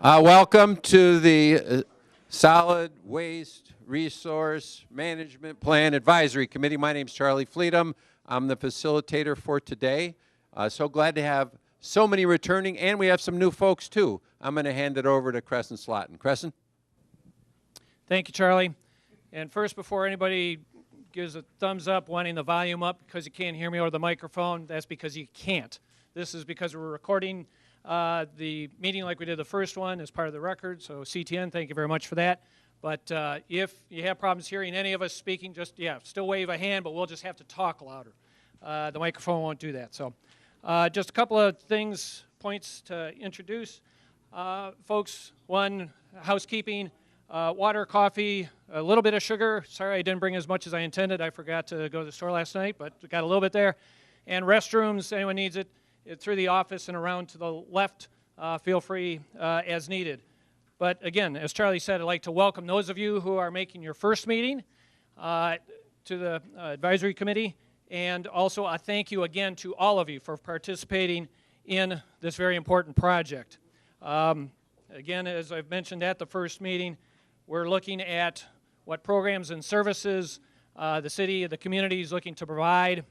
Welcome to the Solid Waste Resource Management Plan Advisory Committee. My name is Charlie Fleetum. I'm the facilitator for today. So glad to have so many returning, and we have some new folks too. I'm going to hand it over to Crescent Slotin. Crescent? Thank you, Charlie. And first, before anybody gives a thumbs up wanting the volume up because you can't hear me over the microphone, that's because you can't. This is because we're recording the meeting like we did the first one as part of the record. So CTN, thank you very much for that. But if you have problems hearing any of us speaking, just, still wave a hand, but we'll just have to talk louder. The microphone won't do that. So just a couple of points to introduce. Folks, one, housekeeping, water, coffee, a little bit of sugar. Sorry I didn't bring as much as I intended. I forgot to go to the store last night, but we got a little bit there. And restrooms, anyone needs it, through the office and around to the left, feel free as needed. But again, as Charlie said, I'd like to welcome those of you who are making your first meeting to the advisory committee, and also a thank you again to all of you for participating in this very important project. Again, as I've mentioned at the first meeting, we're looking at what programs and services the city, the community is looking to provide.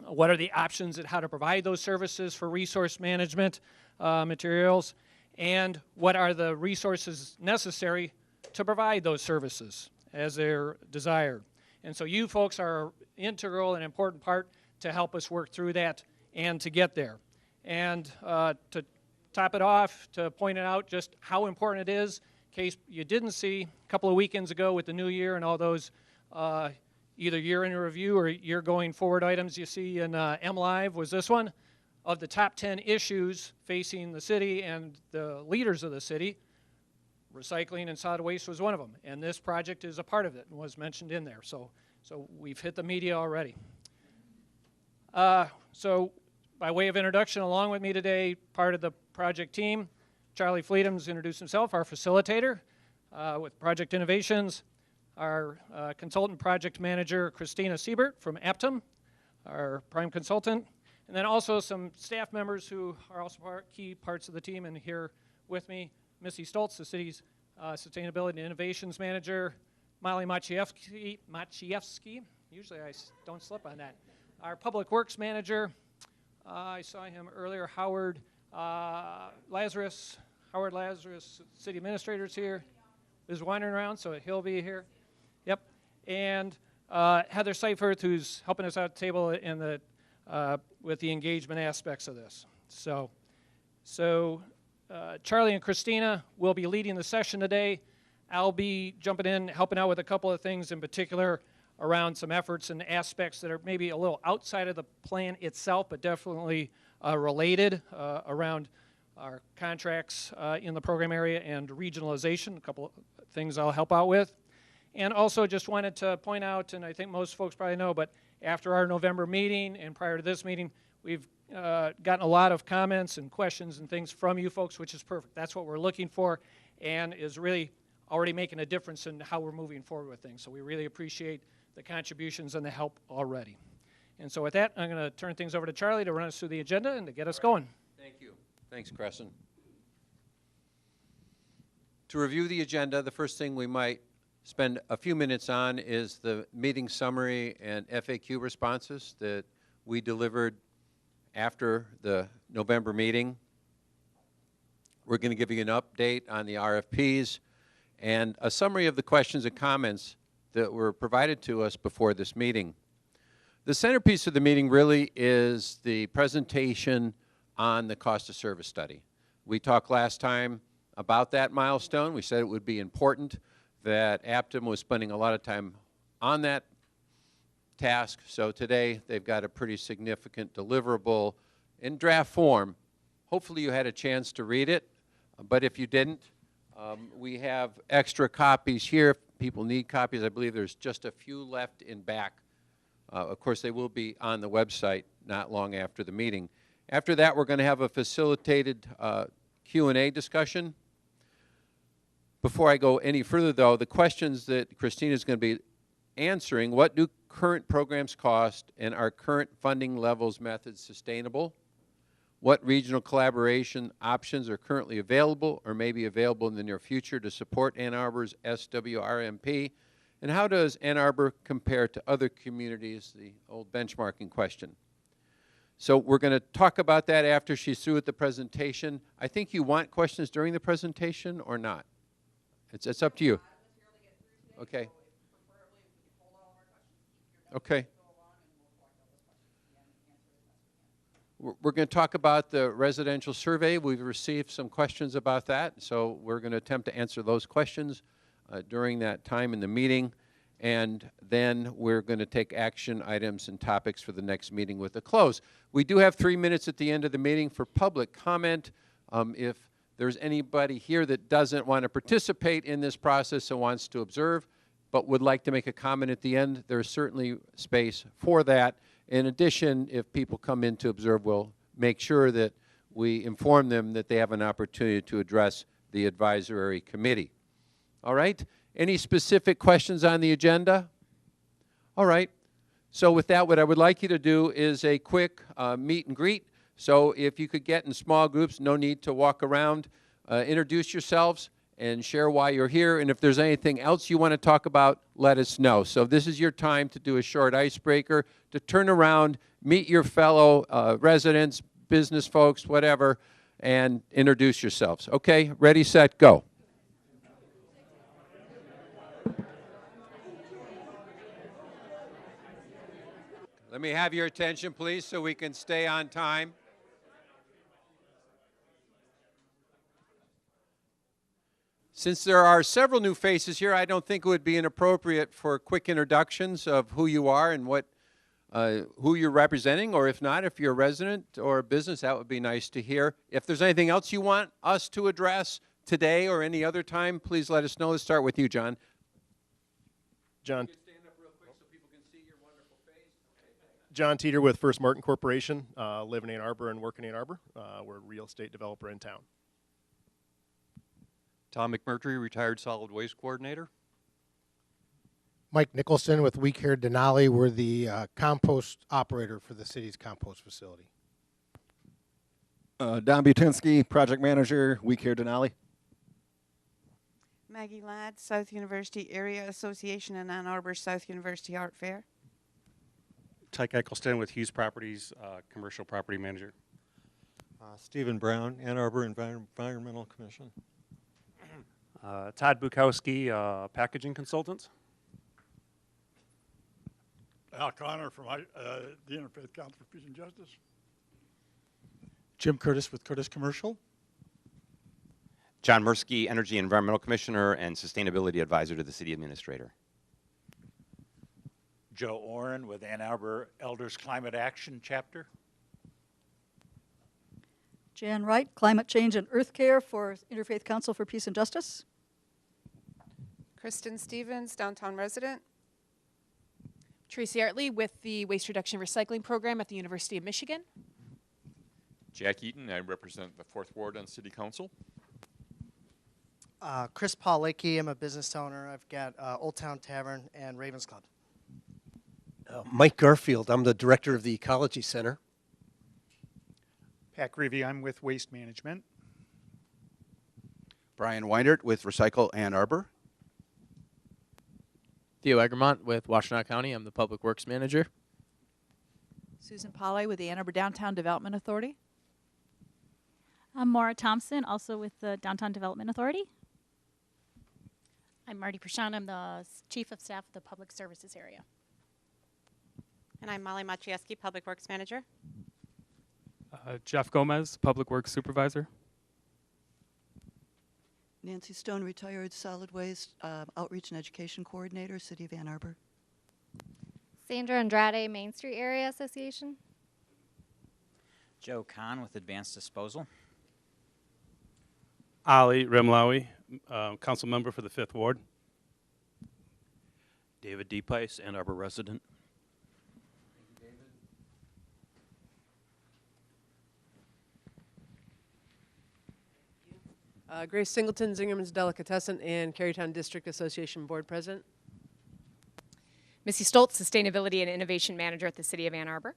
What are the options at how to provide those services for resource management materials, and what are the resources necessary to provide those services as they're desired. And so you folks are integral and important part to help us work through that and to get there. And to top it off, to point it out just how important it is, in case you didn't see a couple of weekends ago with the new year and all those either year in review or year going forward items you see in MLive, was this one. Of the top 10 issues facing the city and the leaders of the city, recycling and solid waste was one of them. And this project is a part of it and was mentioned in there. So we've hit the media already. So by way of introduction, along with me today, part of the project team, Charlie Fleetum's introduced himself, our facilitator with Project Innovations. Our consultant project manager, Christina Siebert from Aptum, our prime consultant, and then also some staff members who are also key parts of the team and here with me, Missy Stoltz, the city's sustainability and innovations manager, Molly Maciejewski, usually I don't slip on that, our public works manager, I saw him earlier, Howard Lazarus, city administrator's here, is wandering around, so he'll be here. Yep, and Heather Seifert, who's helping us out at the table in the, with the engagement aspects of this. So Charlie and Christina will be leading the session today. I'll be jumping in, helping out with a couple of things in particular around some efforts and aspects that are maybe a little outside of the plan itself, but definitely related around our contracts in the program area and regionalization, a couple of things I'll help out with. And also just wanted to point out, and I think most folks probably know, but after our November meeting and prior to this meeting, we've gotten a lot of comments and questions and things from you folks, which is perfect. That's what we're looking for and is really already making a difference in how we're moving forward with things. So we really appreciate the contributions and the help already. And so with that, I'm going to turn things over to Charlie to run us through the agenda and to get us going. Thank you. Thanks, Crescent. To review the agenda, the first thing we might spend a few minutes on is the meeting summary and FAQ responses that we delivered after the November meeting. We're going to give you an update on the RFPs and a summary of the questions and comments that were provided to us before this meeting. The centerpiece of the meeting really is the presentation on the cost of service study. We talked last time about that milestone. We said it would be important, that Aptum was spending a lot of time on that task. So today they've got a pretty significant deliverable in draft form. Hopefully you had a chance to read it, but if you didn't, we have extra copies here. If people need copies, I believe there's just a few left in back. Of course, they will be on the website not long after the meeting. After that, we're going to have a facilitated Q&A discussion. Before I go any further, though, the questions that Christina is going to be answering: what do current programs cost, and are current funding levels methods sustainable? what regional collaboration options are currently available or may be available in the near future to support Ann Arbor's SWRMP, and how does Ann Arbor compare to other communities, the old benchmarking question. So we're going to talk about that after she's through with the presentation. I think you want questions during the presentation or not? It's up to you. Okay. Okay. We're going to talk about the residential survey. We've received some questions about that, so we're going to attempt to answer those questions during that time in the meeting, and then we're going to take action items and topics for the next meeting with a close. We do have 3 minutes at the end of the meeting for public comment. If there's anybody here that doesn't want to participate in this process and wants to observe, but would like to make a comment at the end, there's certainly space for that. In addition, if people come in to observe, we'll make sure that we inform them that they have an opportunity to address the advisory committee. All right? Any specific questions on the agenda? All right. So with that, what I would like you to do is a quick meet and greet. So if you could get in small groups, no need to walk around, introduce yourselves and share why you're here. And if there's anything else you want to talk about, let us know. So this is your time to do a short icebreaker, to turn around, meet your fellow residents, business folks, whatever, and introduce yourselves. Okay, ready, set, go. Let me have your attention, please, so we can stay on time. Since there are several new faces here, I don't think it would be inappropriate for quick introductions of who you are and what, who you're representing, or if not, if you're a resident or a business, that would be nice to hear. If there's anything else you want us to address today or any other time, please let us know. Let's start with you, John. John. You can stand up real quick so people can see your wonderful face. Okay. John Teeter with First Martin Corporation, live in Ann Arbor and work in Ann Arbor. We're a real estate developer in town. Tom McMurtry, retired solid waste coordinator. Mike Nicholson with We Care Denali. We're the compost operator for the city's compost facility. Don Butinsky, project manager, We Care Denali. Maggie Ladd, South University Area Association and Ann Arbor South University Art Fair. Tyke Eccleston with Hughes Properties, commercial property manager. Stephen Brown, Ann Arbor Environmental Commission. Todd Bukowski, packaging consultant. Al Connor from the Interfaith Council for Peace and Justice. Jim Curtis with Curtis Commercial. John Mursky, Energy and Environmental Commissioner and Sustainability Advisor to the City Administrator. Joe Oren with Ann Arbor Elders Climate Action Chapter. Jan Wright, Climate Change and Earth Care for Interfaith Council for Peace and Justice. Kristen Stevens, downtown resident. Tracy Artley with the Waste Reduction Recycling Program at the University of Michigan. Jack Eaton, I represent the 4th Ward on City Council. Chris Paulicki, I'm a business owner. I've got Old Town Tavern and Ravens Club. Mike Garfield, I'm the director of the Ecology Center. Pat Greavy, I'm with Waste Management. Brian Weinert with Recycle Ann Arbor. Theo Egremont with Washtenaw County. I'm the Public Works Manager. Susan Polley with the Ann Arbor Downtown Development Authority. I'm Maura Thompson, also with the Downtown Development Authority. I'm Marty Prashant. I'm the Chief of Staff of the Public Services area. And I'm Molly Maciejewski, Public Works Manager. Jeff Gomez, Public Works Supervisor. Nancy Stone, retired Solid Waste Outreach and Education Coordinator, City of Ann Arbor. Sandra Andrade, Main Street Area Association. Joe Kahn with Advanced Disposal. Ali Remlawi, council member for the 5th Ward. David D. Pice, Ann Arbor resident. Grace Singleton, Zingerman's Delicatessen and Carytown District Association Board President. Missy Stoltz, Sustainability and Innovation Manager at the City of Ann Arbor.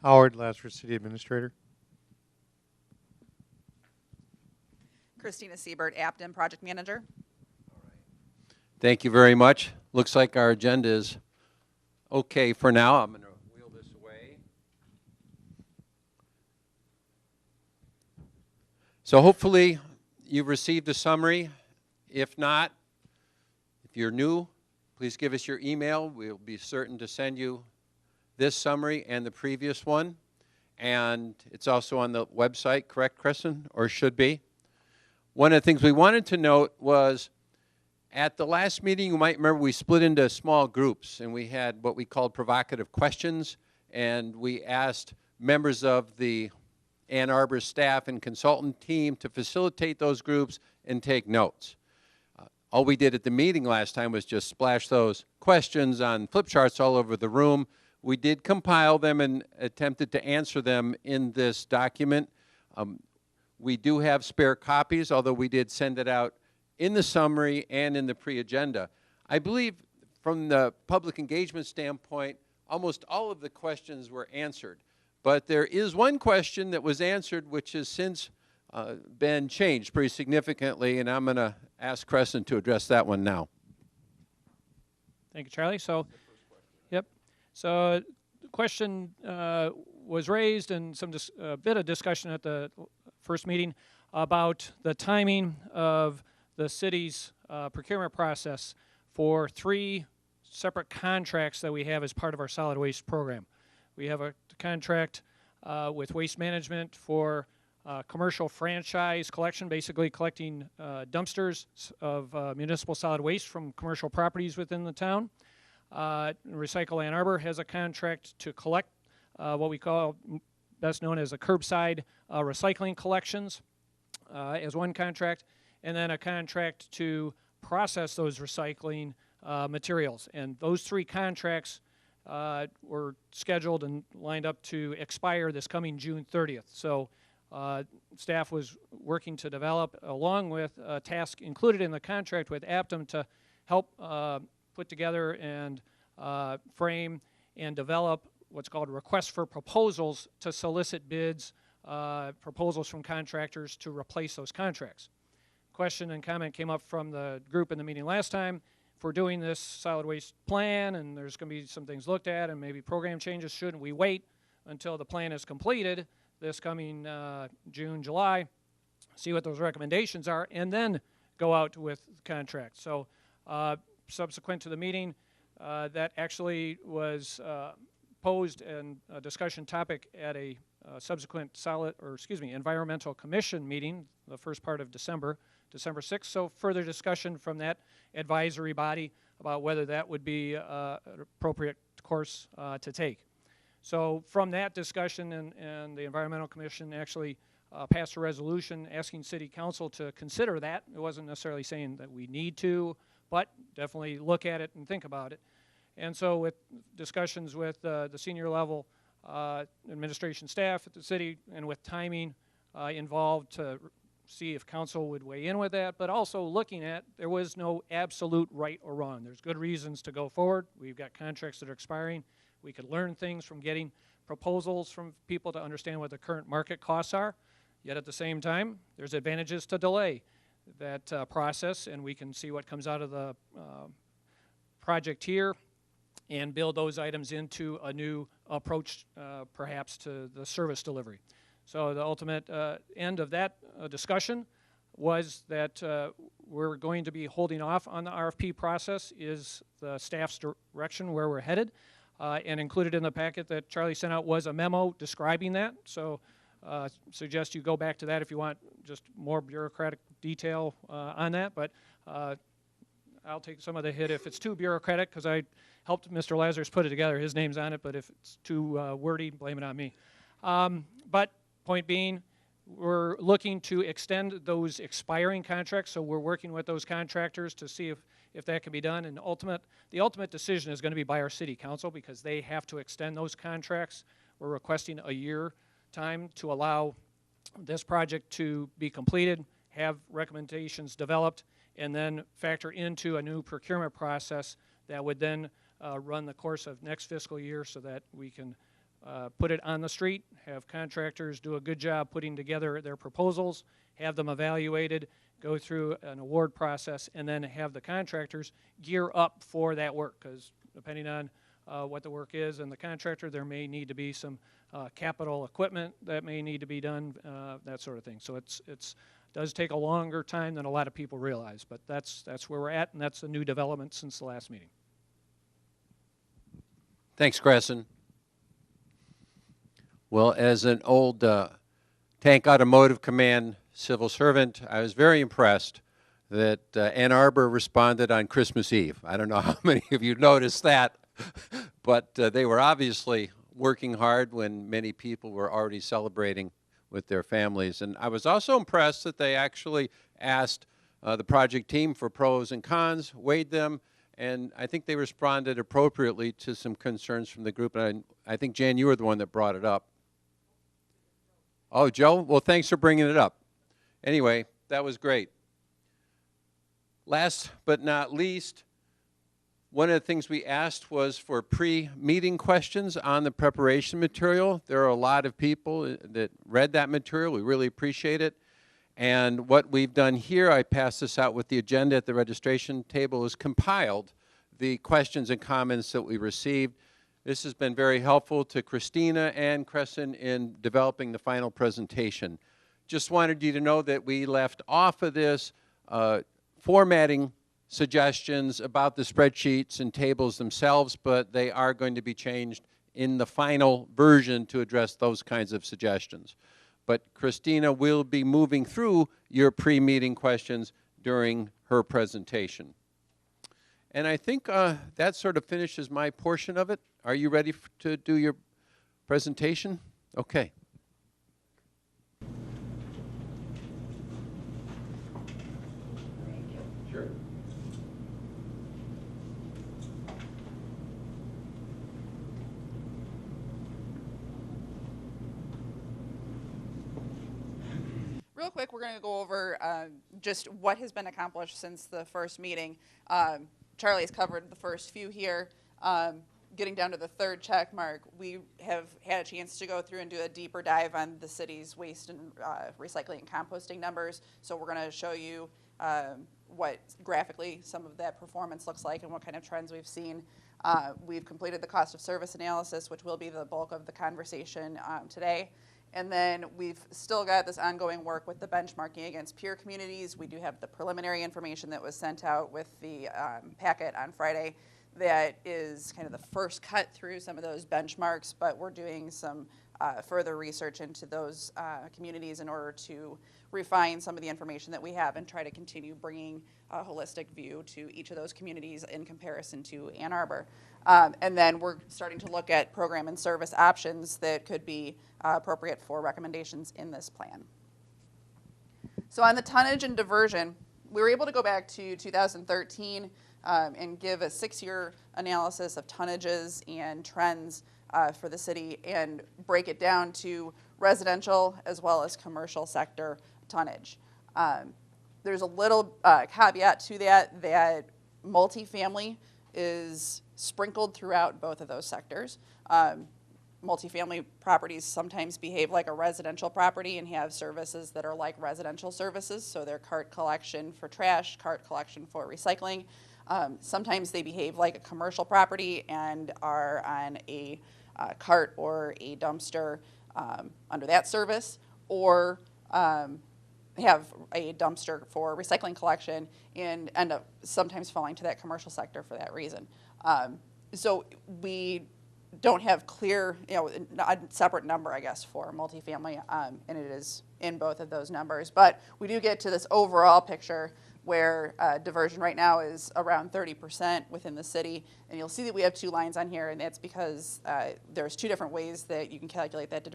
Howard Lazarus, City Administrator. Christina Siebert, Apton, Project Manager. Thank you very much. Looks like our agenda is okay for now. I'm going to wheel this away. So hopefully you've received a summary. If not, if you're new, please give us your email. We'll be certain to send you this summary and the previous one. And it's also on the website, correct, Kristen? Or should be. One of the things we wanted to note was at the last meeting, you might remember we split into small groups, and we had what we called provocative questions, and we asked members of the Ann Arbor staff and consultant team to facilitate those groups and take notes. All we did at the meeting last time was just splash those questions on flip charts all over the room. We did compile them and attempted to answer them in this document. We do have spare copies, although we did send it out in the summary and in the pre-agenda. I believe from the public engagement standpoint, almost all of the questions were answered. But there is one question that was answered which has since been changed pretty significantly, and I'm going to ask Crescent to address that one now. Thank you, Charlie. So, yep. So the question was raised and some bit of discussion at the first meeting about the timing of the city's procurement process for 3 separate contracts that we have as part of our solid waste program. We have a contract with Waste Management for commercial franchise collection, basically collecting dumpsters of municipal solid waste from commercial properties within the town. Recycle Ann Arbor has a contract to collect what we call, best known as a curbside recycling collections as one contract, and then a contract to process those recycling materials. And those 3 contracts were scheduled and lined up to expire this coming June 30th. So staff was working to develop, along with a task included in the contract with Aptum, to help put together and frame and develop what's called requests for proposals to solicit bids, proposals from contractors to replace those contracts. Question and comment came up from the group in the meeting last time. If we're doing this solid waste plan and there's going to be some things looked at and maybe program changes, shouldn't we wait until the plan is completed this coming June, July, see what those recommendations are, and then go out with the contract? So subsequent to the meeting, that actually was posed and a discussion topic at a subsequent environmental commission meeting, the first part of December 6th. So further discussion from that advisory body about whether that would be an appropriate course to take. So from that discussion, and the environmental commission actually passed a resolution asking city council to consider that. It wasn't necessarily saying that we need to, but definitely look at it and think about it. And so with discussions with the senior level administration staff at the city, and with timing involved to see if council would weigh in with that, but also looking at, there was no absolute right or wrong. There's good reasons to go forward. We've got contracts that are expiring. We could learn things from getting proposals from people to understand what the current market costs are. Yet at the same time, there's advantages to delay that process, and we can see what comes out of the project here and build those items into a new approach perhaps to the service delivery. So the ultimate end of that discussion was that we're going to be holding off on the RFP process, is the staff's direction where we're headed. And included in the packet that Charlie sent out was a memo describing that. So suggest you go back to that if you want just more bureaucratic detail on that. But I'll take some of the hit if it's too bureaucratic, because I helped Mr. Lazarus put it together. His name's on it, but if it's too wordy, blame it on me. But point being, we're looking to extend those expiring contracts, so we're working with those contractors to see if that can be done. And the ultimate decision is going to be by our city council, because they have to extend those contracts. We're requesting a year time to allow this project to be completed, have recommendations developed, and then factor into a new procurement process that would then run the course of next fiscal year, so that we can put it on the street, have contractors do a good job putting together their proposals, have them evaluated, go through an award process, and then have the contractors gear up for that work, because depending on what the work is and the contractor, there may need to be some capital equipment that may need to be done, that sort of thing. So it does take a longer time than a lot of people realize, but that's where we're at, and that's a new development since the last meeting. Thanks, Crescent. Well, as an old Tank Automotive Command civil servant, I was very impressed that Ann Arbor responded on Christmas Eve. I don't know how many of you noticed that, but they were obviously working hard when many people were already celebrating with their families. And I was also impressed that they actually asked the project team for pros and cons, weighed them, and I think they responded appropriately to some concerns from the group. And I think, Jan, you were the one that brought it up. Oh, Joe? Well, thanks for bringing it up. Anyway, that was great. Last but not least, one of the things we asked was for pre-meeting questions on the preparation material. There are a lot of people that read that material. We really appreciate it. And what we've done here, I passed this out with the agenda at the registration table, is compiled the questions and comments that we received. This has been very helpful to Christina and Crescent in developing the final presentation. Just wanted you to know that we left off of this formatting suggestions about the spreadsheets and tables themselves, but they are going to be changed in the final version to address those kinds of suggestions. But Christina will be moving through your pre-meeting questions during her presentation. And I think that sort of finishes my portion of it. Are you ready to do your presentation? Okay. Sure. Real quick, we're going to go over just what has been accomplished since the first meeting. Charlie has covered the first few here. Getting down to the third check mark, we have had a chance to go through and do a deeper dive on the city's waste and recycling and composting numbers. So we're going to show you what graphically some of that performance looks like and what kind of trends we've seen. We've completed the cost of service analysis, which will be the bulk of the conversation today. And then we've still got this ongoing work with the benchmarking against peer communities. We do have the preliminary information that was sent out with the packet on Friday that is kind of the first cut through some of those benchmarks, but we're doing some further research into those communities in order to refine some of the information that we have and try to continue bringing a holistic view to each of those communities in comparison to Ann Arbor. And then we're starting to look at program and service options that could be appropriate for recommendations in this plan. So on the tonnage and diversion, we were able to go back to 2013 and give a 6-year analysis of tonnages and trends for the city and break it down to residential as well as commercial sector tonnage. There's a little caveat to that multifamily is sprinkled throughout both of those sectors. Multifamily properties sometimes behave like a residential property and have services that are like residential services, so they're cart collection for trash, cart collection for recycling. Sometimes they behave like a commercial property and are on a cart or a dumpster under that service, or have a dumpster for recycling collection and end up sometimes falling to that commercial sector for that reason. So we don't have clear, a separate number, I guess, for multifamily, and it is in both of those numbers. But we do get to this overall picture where diversion right now is around 30% within the city. And you'll see that we have 2 lines on here, and that's because there's 2 different ways that you can calculate that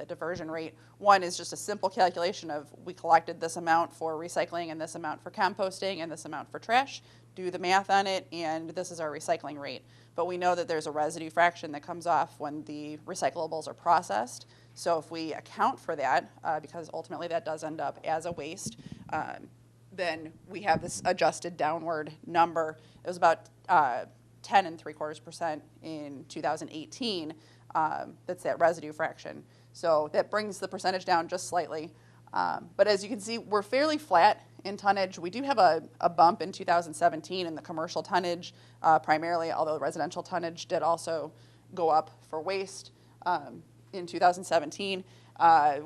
diversion rate. One is just a simple calculation of we collected this amount for recycling and this amount for composting and this amount for trash. Do the math on it, and this is our recycling rate. But we know that there's a residue fraction that comes off when the recyclables are processed. So if we account for that, because ultimately that does end up as a waste, then we have this adjusted downward number. It was about 10.75% in 2018. that's that residue fraction. So that brings the percentage down just slightly. But as you can see, we're fairly flat in tonnage. We do have a bump in 2017 in the commercial tonnage primarily, although residential tonnage did also go up for waste in 2017.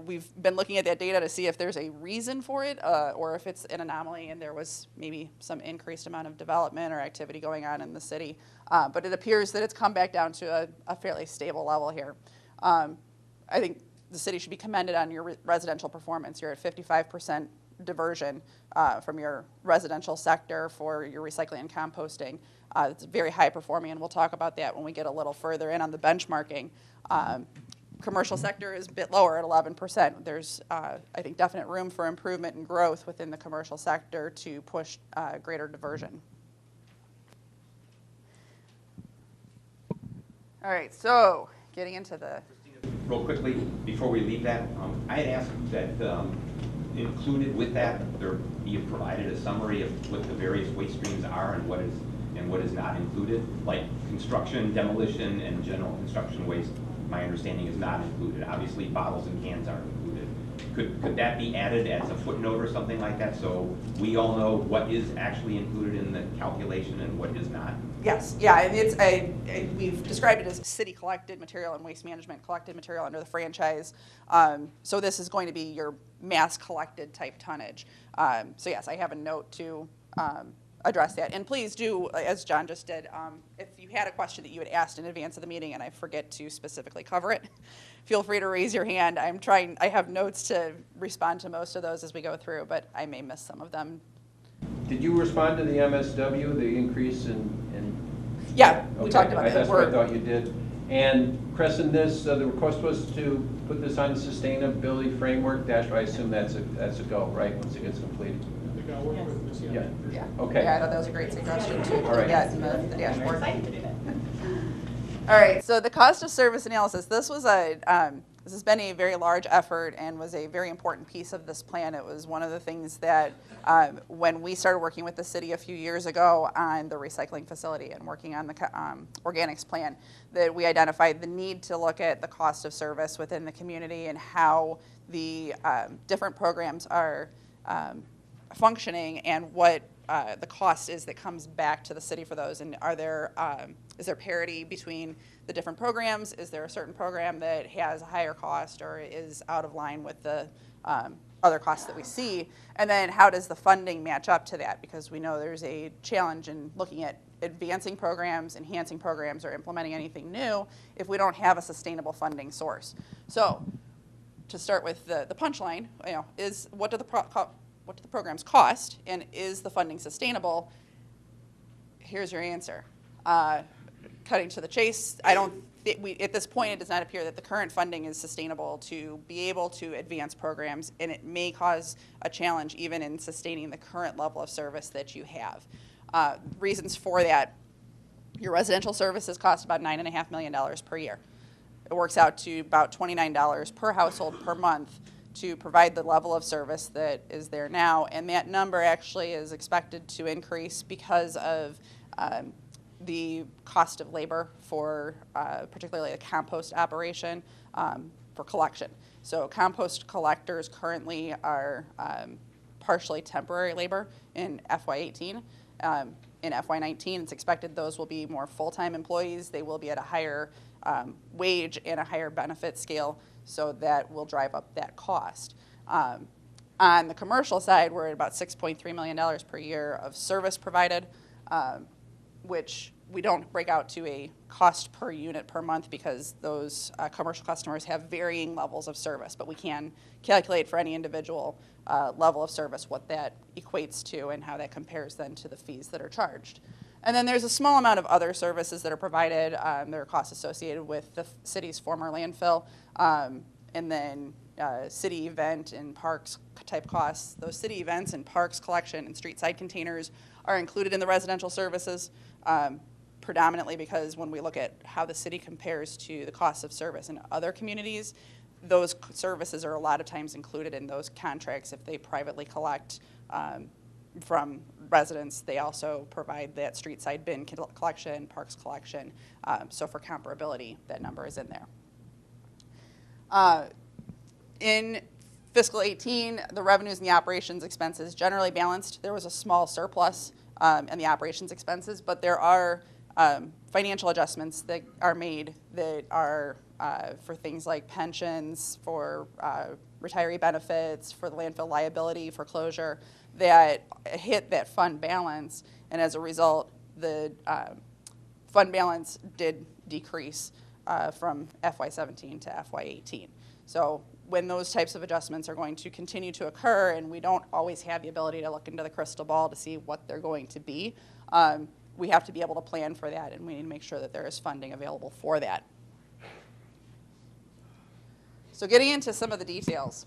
We've been looking at that data to see if there's a reason for it or if it's an anomaly and there was maybe some increased amount of development or activity going on in the city. But it appears that it's come back down to a fairly stable level here. I think the city should be commended on your residential performance. You're at 55% diversion from your residential sector for your recycling and composting. It's very high performing, and we'll talk about that when we get a little further in on the benchmarking. Commercial sector is a bit lower at 11%. There's, I think, definite room for improvement and growth within the commercial sector to push greater diversion. All right, so getting into the... Real quickly, before we leave that, I had asked that included with that, there be provided a summary of what the various waste streams are and what is not included, like construction, demolition, and general construction waste. My understanding is not included. Obviously, bottles and cans aren't included. Could that be added as a footnote or something like that, so we all know what is actually included in the calculation and what is not? Yes, yeah, and it's we've described it as city collected material and waste management collected material under the franchise. So this is going to be your mass collected type tonnage. So yes, I have a note to address that. And please do, as John just did, if you had a question that you had asked in advance of the meeting and I forget to specifically cover it, feel free to raise your hand. I have notes to respond to most of those as we go through, but I may miss some of them. Did you respond to the MSW, the increase in Yeah, we okay, talked about that. That's what I thought you did. And Crescent, the request was to put this on the sustainability framework dash. I assume that's a go, right? Once it gets completed. Yes. Yeah. Okay. Yeah, I thought that was a great suggestion to All right. get in the dashboard. All right. So the cost of service analysis. This was this has been a very large effort and was a very important piece of this plan. It was one of the things that when we started working with the city a few years ago on the recycling facility and working on the organics plan, that we identified the need to look at the cost of service within the community and how the different programs are functioning and what the cost is that comes back to the city for those. And is there parity between the different programs? Is there a certain program that has a higher cost or is out of line with the other costs that we see? And then how does the funding match up to that? Because we know there's a challenge in looking at advancing programs, enhancing programs, or implementing anything new if we don't have a sustainable funding source. So to start with the punchline, is what do the programs cost, and is the funding sustainable? Here's your answer. Cutting to the chase, at this point, it does not appear that the current funding is sustainable to be able to advance programs, and it may cause a challenge even in sustaining the current level of service that you have. Reasons for that: your residential services cost about $9.5 million per year. It works out to about $29 per household per month to provide the level of service that is there now, and that number actually is expected to increase because of the cost of labor for particularly a compost operation for collection. So compost collectors currently are partially temporary labor in FY18. In FY19, it's expected those will be more full-time employees. They will be at a higher wage and a higher benefit scale, so that will drive up that cost. On the commercial side, we're at about $6.3 million per year of service provided, which we don't break out to a cost per unit per month because those commercial customers have varying levels of service, but we can calculate for any individual level of service what that equates to and how that compares then to the fees that are charged. And then there's a small amount of other services that are provided. There are costs associated with the city's former landfill, and then city event and parks type costs. Those city events and parks collection and street side containers are included in the residential services, predominantly because when we look at how the city compares to the cost of service in other communities, those services are a lot of times included in those contracts if they privately collect from residents. They also provide that street side bin collection, parks collection. So for comparability, that number is in there. In fiscal 18, the revenues and the operations expenses generally balanced. There was a small surplus in the operations expenses, but there are financial adjustments that are made that are for things like pensions, for retiree benefits, for the landfill liability, for closure, that hit that fund balance, and as a result, the fund balance did decrease from FY17 to FY18. So when those types of adjustments are going to continue to occur, and we don't always have the ability to look into the crystal ball to see what they're going to be, we have to be able to plan for that, and we need to make sure that there is funding available for that. So getting into some of the details.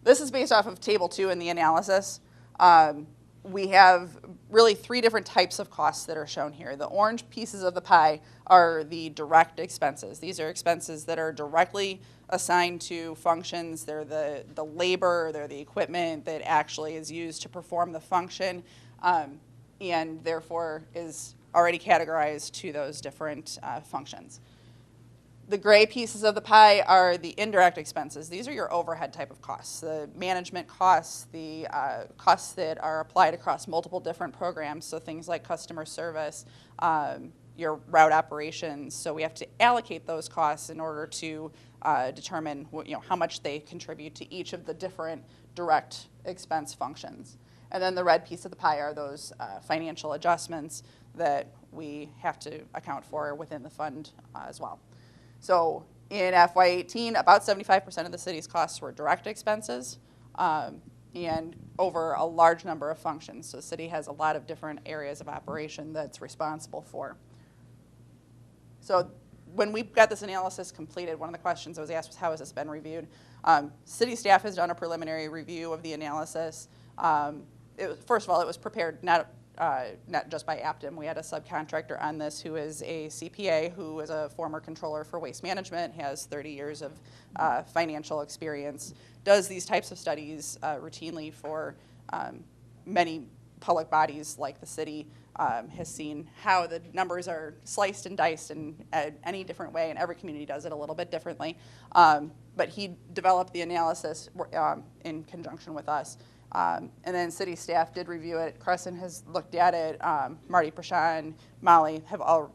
This is based off of Table 2 in the analysis. We have really 3 different types of costs that are shown here. The orange pieces of the pie are the direct expenses. These are expenses that are directly assigned to functions. They're the labor, they're the equipment that actually is used to perform the function, and therefore is already categorized to those different functions. The gray pieces of the pie are the indirect expenses. These are your overhead type of costs, the management costs, the costs that are applied across multiple different programs, so things like customer service, your route operations. So we have to allocate those costs in order to determine how much they contribute to each of the different direct expense functions. And then the red piece of the pie are those financial adjustments that we have to account for within the fund as well. So in FY18, about 75% of the city's costs were direct expenses and over a large number of functions. So the city has a lot of different areas of operation that's responsible for. So when we got this analysis completed, one of the questions I was asked was, how has this been reviewed? City staff has done a preliminary review of the analysis. First of all, it was prepared not just by Aptim. We had a subcontractor on this who is a CPA, who is a former controller for waste management, has 30 years of financial experience, does these types of studies routinely for many public bodies like the city, has seen how the numbers are sliced and diced in any different way, and every community does it a little bit differently. But he developed the analysis in conjunction with us. And then city staff did review it. Crescent has looked at it. Marty Prashan, Molly have all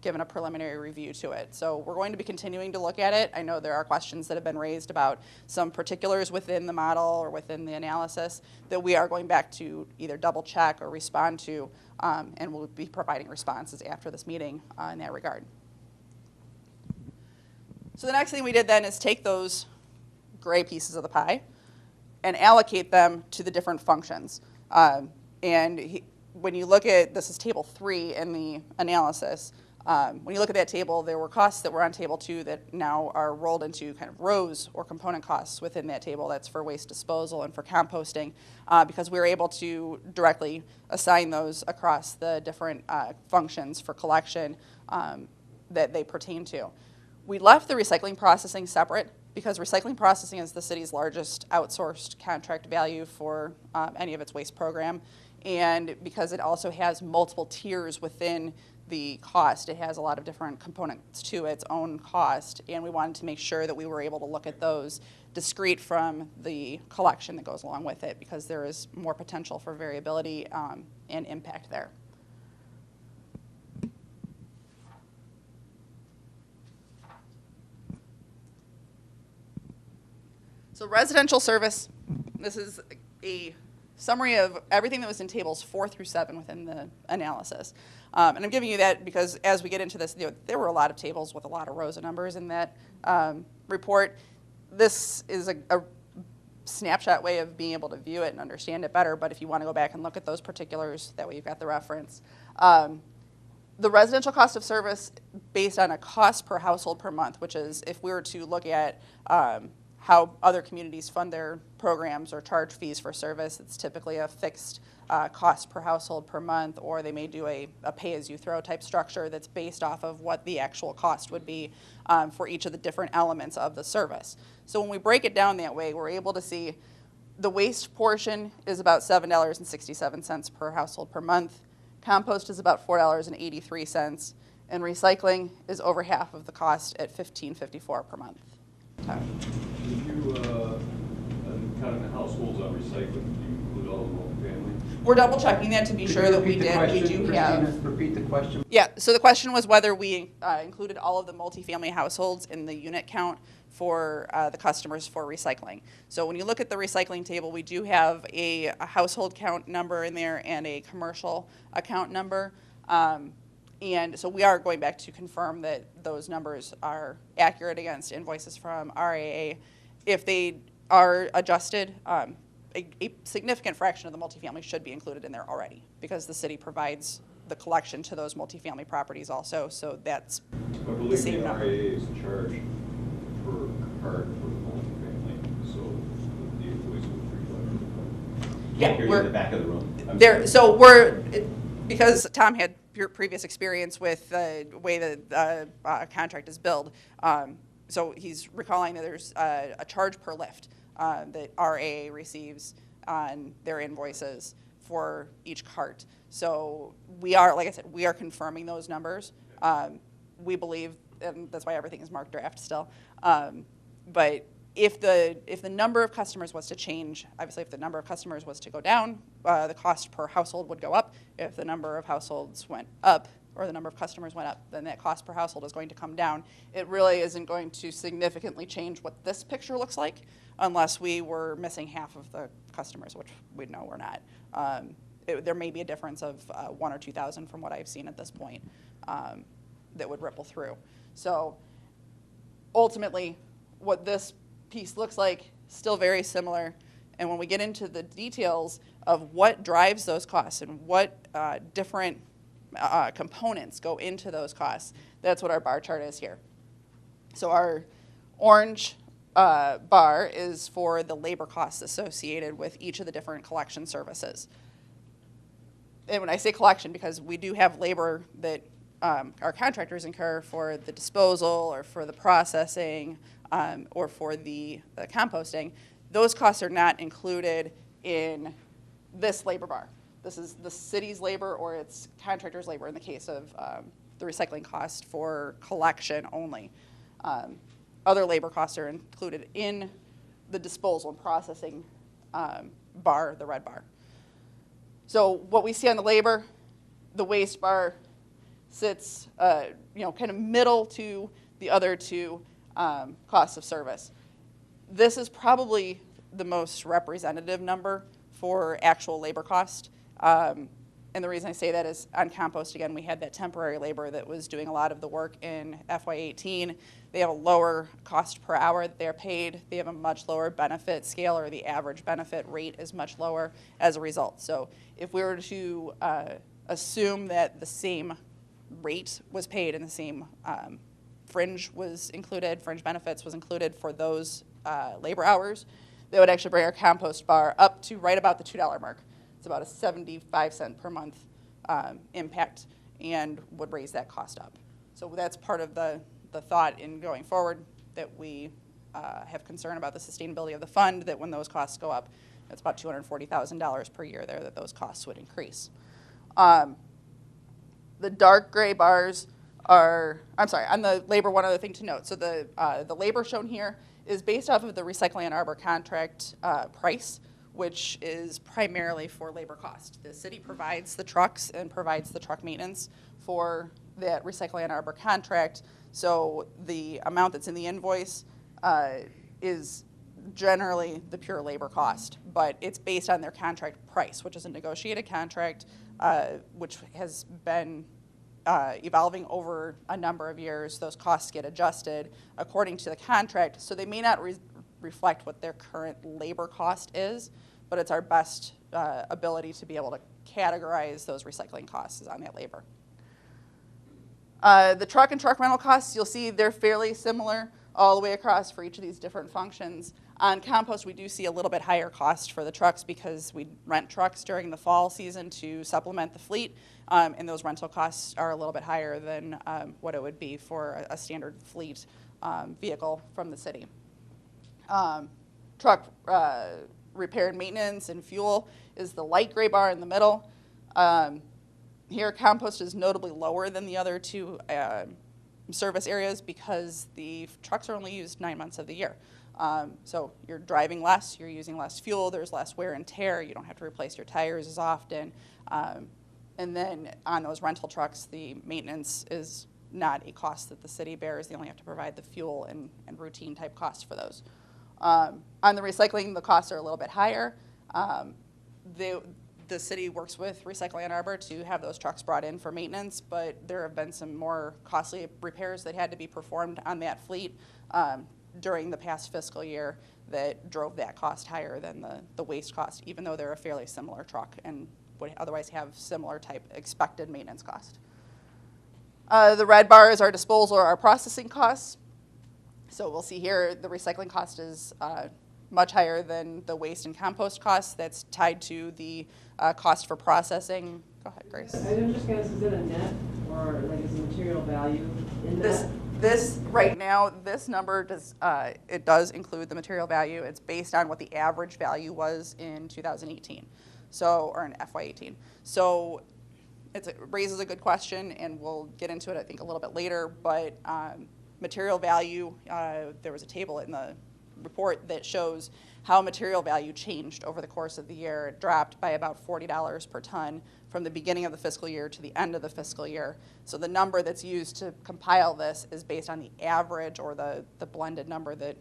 given a preliminary review to it. So we're going to be continuing to look at it. I know there are questions that have been raised about some particulars within the model or within the analysis that we are going back to either double check or respond to, and we'll be providing responses after this meeting in that regard. So the next thing we did then is take those gray pieces of the pie and allocate them to the different functions. When you look at, this is table 3 in the analysis, when you look at that table, there were costs that were on table 2 that now are rolled into kind of rows or component costs within that table. That's for waste disposal and for composting, because we were able to directly assign those across the different functions for collection that they pertain to. We left the recycling processing separate, because recycling processing is the city's largest outsourced contract value for any of its waste program, and because it also has multiple tiers within the cost, it has a lot of different components to its own cost, and we wanted to make sure that we were able to look at those discrete from the collection that goes along with it, because there is more potential for variability and impact there. So residential service, this is a summary of everything that was in tables 4 through 7 within the analysis. And I'm giving you that because as we get into this, there were a lot of tables with a lot of rows of numbers in that report. This is a snapshot way of being able to view it and understand it better, but if you want to go back and look at those particulars, that way you've got the reference. The residential cost of service based on a cost per household per month, which is if we were to look at how other communities fund their programs or charge fees for service. It's typically a fixed cost per household per month, or they may do a pay-as-you-throw type structure that's based off of what the actual cost would be for each of the different elements of the service. So when we break it down that way, we're able to see the waste portion is about $7.67 per household per month. Compost is about $4.83, and recycling is over half of the cost at $15.54 per month. Did you, kind of the households on recycling, do you include all the multifamily? We're double checking that to be sure that we did. We do have. Repeat the question. Yeah, so the question was whether we included all of the multifamily households in the unit count for the customers for recycling. So when you look at the recycling table, we do have a household count number in there and a commercial account number. And so we are going back to confirm that those numbers are accurate against invoices from RAA. If they are adjusted, a significant fraction of the multifamily should be included in there already because the city provides the collection to those multifamily properties also, so that's the same number. RAA is charged per card for the multifamily, so the invoice would reflect. Yeah, we're in the back of the room. So because Tom had previous experience with the way the contract is billed, so he's recalling that there's a charge per lift that RAA receives on their invoices for each cart. So we are, like I said, we are confirming those numbers. We believe, and that's why everything is marked draft still. But if the number of customers was to change, obviously if the number of customers was to go down, the cost per household would go up. If the number of households went up, or the number of customers went up, then that cost per household is going to come down. It really isn't going to significantly change what this picture looks like unless we were missing half of the customers, which we know we're not. There may be a difference of 1,000 or 2,000 from what I've seen at this point that would ripple through. So ultimately, what this piece looks like, still very similar. And when we get into the details of what drives those costs and what different components go into those costs, that's what our bar chart is here. So our orange bar is for the labor costs associated with each of the different collection services. And when I say collection, because we do have labor that our contractors incur for the disposal or for the processing or for the composting, those costs are not included in this labor bar. This is the city's labor or its contractor's labor in the case of the recycling cost for collection only. Other labor costs are included in the disposal and processing bar, the red bar. So what we see on the labor, the waste bar sits kind of middle to the other two costs of service. This is probably the most representative number for actual labor cost. And the reason I say that is on compost, again, we had that temporary labor that was doing a lot of the work in FY18. They have a lower cost per hour that they're paid. They have a much lower benefit scale, or the average benefit rate is much lower as a result. So if we were to assume that the same rate was paid and the same fringe was included, fringe benefits was included for those labor hours, that would actually bring our compost bar up to right about the $2 mark. It's about a 75-cent per month impact and would raise that cost up. So that's part of the thought in going forward, that we have concern about the sustainability of the fund, that when those costs go up, it's about $240,000 per year there that those costs would increase. The dark gray bars are, I'm sorry, on the labor, one other thing to note. So the labor shown here is based off of the Recycling Ann Arbor contract price, which is primarily for labor cost. The city provides the trucks and provides the truck maintenance for that Recycling Ann Arbor contract. So the amount that's in the invoice is generally the pure labor cost, but it's based on their contract price, which is a negotiated contract, which has been evolving over a number of years. Those costs get adjusted according to the contract, so they may not reflect what their current labor cost is, but it's our best ability to be able to categorize those recycling costs on that labor. The truck and truck rental costs, you'll see they're fairly similar, all the way across for each of these different functions. On compost, we do see a little bit higher cost for the trucks because we rent trucks during the fall season to supplement the fleet, and those rental costs are a little bit higher than what it would be for a standard fleet vehicle from the city. Truck repair and maintenance and fuel is the light gray bar in the middle. Here, compost is notably lower than the other two service areas because the trucks are only used 9 months of the year. So you're driving less, you're using less fuel, there's less wear and tear, you don't have to replace your tires as often. And then on those rental trucks, the maintenance is not a cost that the city bears. They only have to provide the fuel and routine type costs for those. On the recycling, the costs are a little bit higher. The city works with Recycle Ann Arbor to have those trucks brought in for maintenance, but there have been some more costly repairs that had to be performed on that fleet during the past fiscal year that drove that cost higher than the waste cost, even though they're a fairly similar truck and would otherwise have similar type expected maintenance cost. The red bars are disposal or our processing costs. So we'll see here the recycling cost is much higher than the waste and compost costs. That's tied to the cost for processing. Go ahead, Grace. I'm just curious, is it a net or like is the material value in that? This right now, this number does it does include the material value. It's based on what the average value was in 2018, so or in FY18. So it raises a good question, and we'll get into it I think a little bit later. But material value, there was a table in the report that shows how material value changed over the course of the year. It dropped by about $40 per ton from the beginning of the fiscal year to the end of the fiscal year. So the number that's used to compile this is based on the average or the blended number that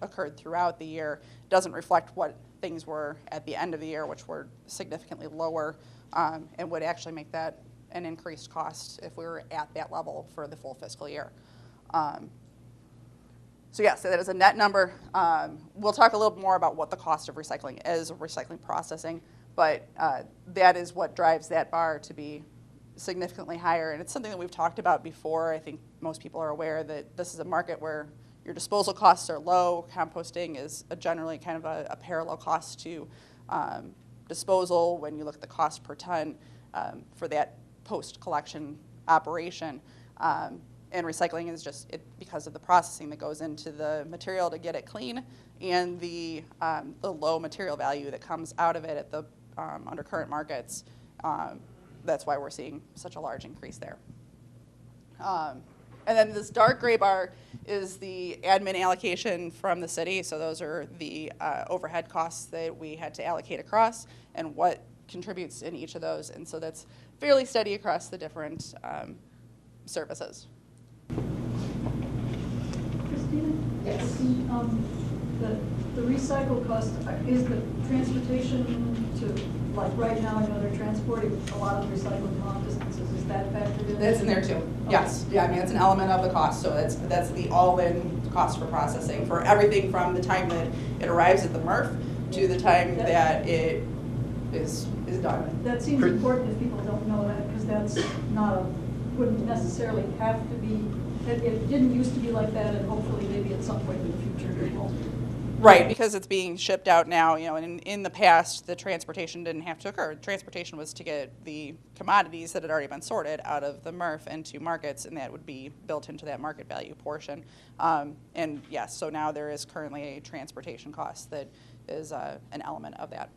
occurred throughout the year. It doesn't reflect what things were at the end of the year, which were significantly lower, and would actually make that an increased cost if we were at that level for the full fiscal year. So yeah, so that is a net number. We'll talk a little more about what the cost of recycling is, recycling processing, but that is what drives that bar to be significantly higher. And it's something that we've talked about before. I think most people are aware that this is a market where your disposal costs are low. Composting is generally kind of a parallel cost to disposal when you look at the cost per ton for that post-collection operation. And recycling is just because of the processing that goes into the material to get it clean and the low material value that comes out of it at the under current markets. That's why we're seeing such a large increase there. And then this dark gray bar is the admin allocation from the city. So those are the overhead costs that we had to allocate across and what contributes in each of those. And so that's fairly steady across the different services. Christina? Yes. The recycle cost, is the transportation to, like right now, I know they're transporting a lot of recycling long distances. Is that factored in? That's in there too. Okay. Yes. Yeah, I mean, it's an element of the cost. So that's the all-in cost for processing for everything from the time that it arrives at the MRF to the time that it is done. That seems important if people don't know that, because that's not wouldn't necessarily have to be. It didn't used to be like that, and hopefully maybe at some point in the future it won't. Right, because it's being shipped out now, you know, and in the past, the transportation didn't have to occur. Transportation was to get the commodities that had already been sorted out of the MRF into markets, and that would be built into that market value portion. And yes, so now there is currently a transportation cost that is an element of that.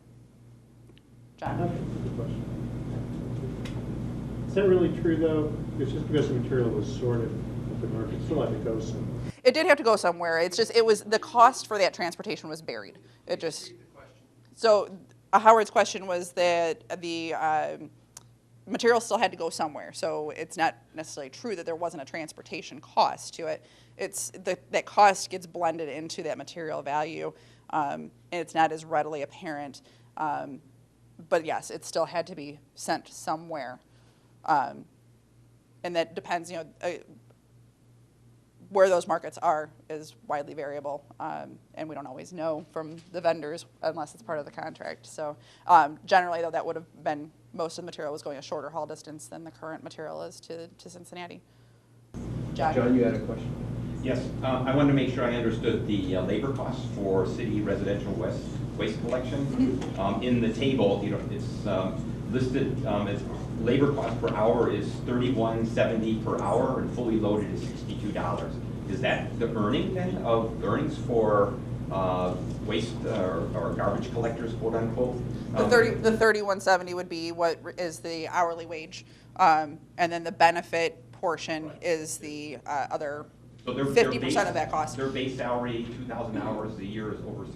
John? That's a good question. Is that really true, though? It's just because the material was sorted at the market, still had to go somewhere. It did have to go somewhere. It's just, it was, the cost for that transportation was buried. It just, so Howard's question was that the material still had to go somewhere. So it's not necessarily true that there wasn't a transportation cost to it. It's that cost gets blended into that material value, and it's not as readily apparent. But yes, it still had to be sent somewhere. And that depends, you know, where those markets are is widely variable, and we don't always know from the vendors unless it's part of the contract. So generally, though, that would have been, most of the material was going a shorter haul distance than the current material is to Cincinnati. John, you had a question? Yes, I wanted to make sure I understood the labor costs for city residential waste collection. In the table, it's listed as labor cost per hour is $31.70 per hour, and fully loaded is $62. Is that the earnings for waste or garbage collectors, quote unquote? The 3170 would be what is the hourly wage, and then the benefit portion is the other. So 50% of that cost. Their base salary, 2,000 hours a year, is over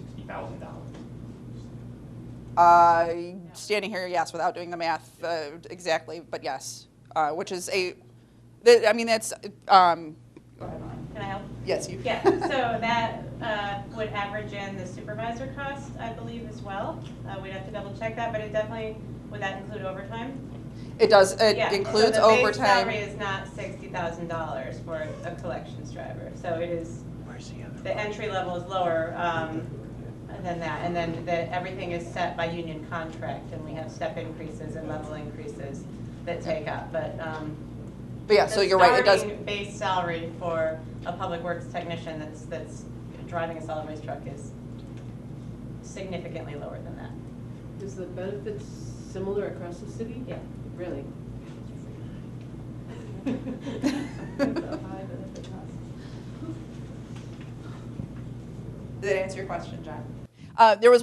$60,000. Standing here, yes, without doing the math exactly, but yes, which is I mean, that's. Can I help? Yes, you. Yeah, so that would average in the supervisor cost, I believe, as well. We'd have to double check that, but it definitely, would that include overtime? It does. It Yeah, includes so the base overtime. salary is not $60,000 for a collections driver. So it is, the entry level is lower than that. And then everything is set by union contract, and we have step increases and level increases that take up. But yeah, so you're right. It does. The base salary for a public works technician that's driving a solid waste truck is significantly lower than that. Is the benefits similar across the city? Yeah. Really? Did that answer your question, John? There was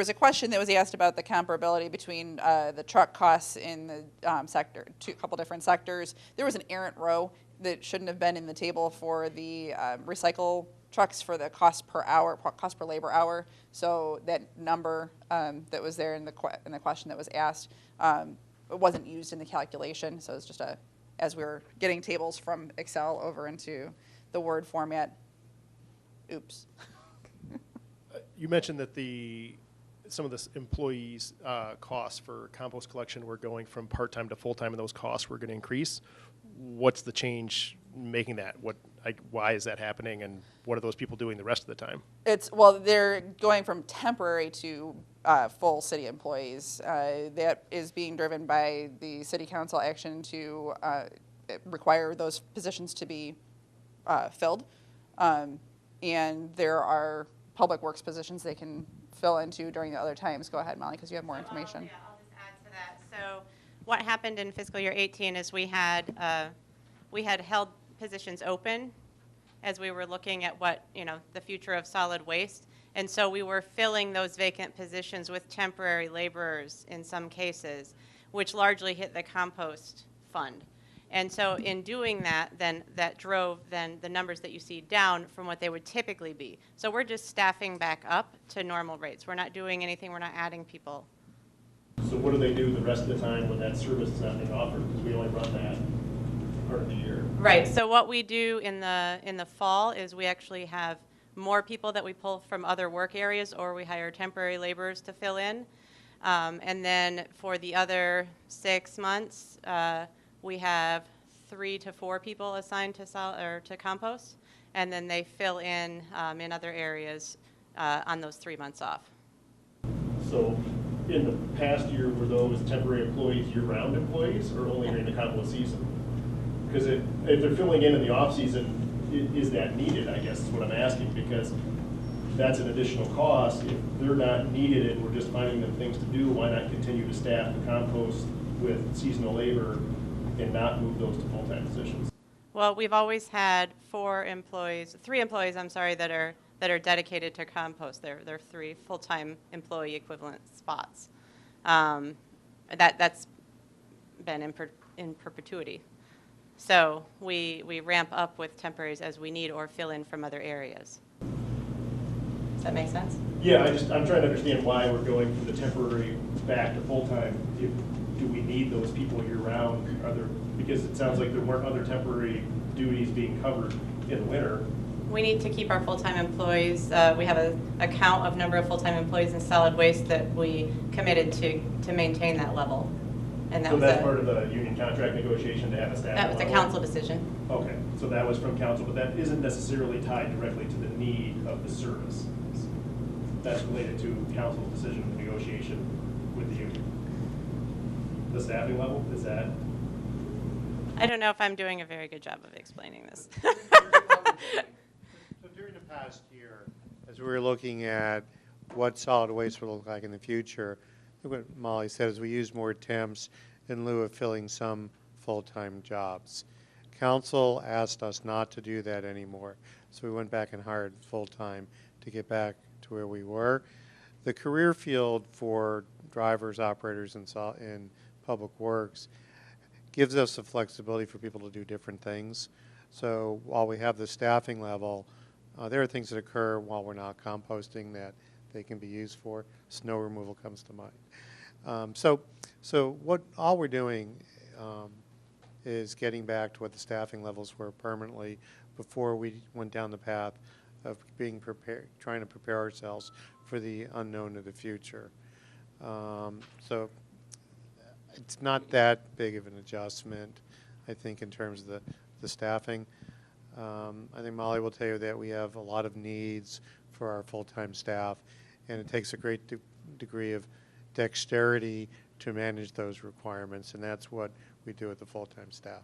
a question that was asked about the comparability between the truck costs in the sector, a couple different sectors. There was an errant row that shouldn't have been in the table for the recycle trucks for the cost per hour, cost per labor hour. So that number that was there in the question that was asked, it wasn't used in the calculation. So it's just as we were getting tables from Excel over into the Word format. Oops. You mentioned that some of the employees' costs for compost collection were going from part-time to full-time, and those costs were going to increase. What's the change making that? Why is that happening, and what are those people doing the rest of the time? They're going from temporary to full city employees. That is being driven by the city council action to require those positions to be filled. And there are public works positions they can fill into during the other times. Go ahead, Molly, because you have more information. Yeah, I'll just add to that. So what happened in fiscal year 18 is we had held positions open as we were looking at what, the future of solid waste. And so we were filling those vacant positions with temporary laborers in some cases, which largely hit the compost fund. And so in doing that, then that drove the numbers that you see down from what they would typically be. So we're just staffing back up to normal rates. We're not doing anything. We're not adding people. So what do they do the rest of the time when that service is not being offered? Because we only run that part of the year. Right. So what we do in the fall is we actually have more people that we pull from other work areas, or we hire temporary laborers to fill in. And then for the other 6 months, we have 3 to 4 people assigned to compost, and then they fill in other areas on those 3 months off. So in the past year, were those temporary employees year-round employees, or only during the compost season? Because if they're filling in the off-season, is that needed, I guess is what I'm asking, because that's an additional cost. If they're not needed and we're just finding them things to do, why not continue to staff the compost with seasonal labor and not move those to full-time positions? Well, we've always had 3 employees, that are dedicated to compost. They're 3 full-time employee equivalent spots. That's been in perpetuity. So we ramp up with temporaries as we need or fill in from other areas. Does that make sense? Yeah, I'm trying to understand why we're going from the temporary back to full-time. Do we need those people year-round? Because it sounds like there weren't other temporary duties being covered in the winter. We need to keep our full-time employees. We have a count of number of full-time employees in solid waste that we committed to maintain that level. And so that's part of the union contract negotiation to have a staff. That was a council decision. Okay, so that was from council, but that isn't necessarily tied directly to the need of the service. That's related to council's decision of the negotiation with the union. The staffing level, is that? I don't know if I'm doing a very good job of explaining this. during the past year, as we were looking at what solid waste will look like in the future, I think what Molly said is we use more temps in lieu of filling some full-time jobs. Council asked us not to do that anymore, so we went back and hired full-time to get back to where we were. The career field for drivers, operators, in public works gives us the flexibility for people to do different things. So while we have the staffing level, there are things that occur while we're not composting that they can be used for. Snow removal comes to mind. So what all we're doing is getting back to what the staffing levels were permanently before we went down the path of being prepared, trying to prepare ourselves for the unknown of the future. So it's not that big of an adjustment, I think, in terms of the staffing. I think Molly will tell you that we have a lot of needs for our full-time staff, and it takes a great degree of dexterity to manage those requirements, and that's what we do with the full-time staff.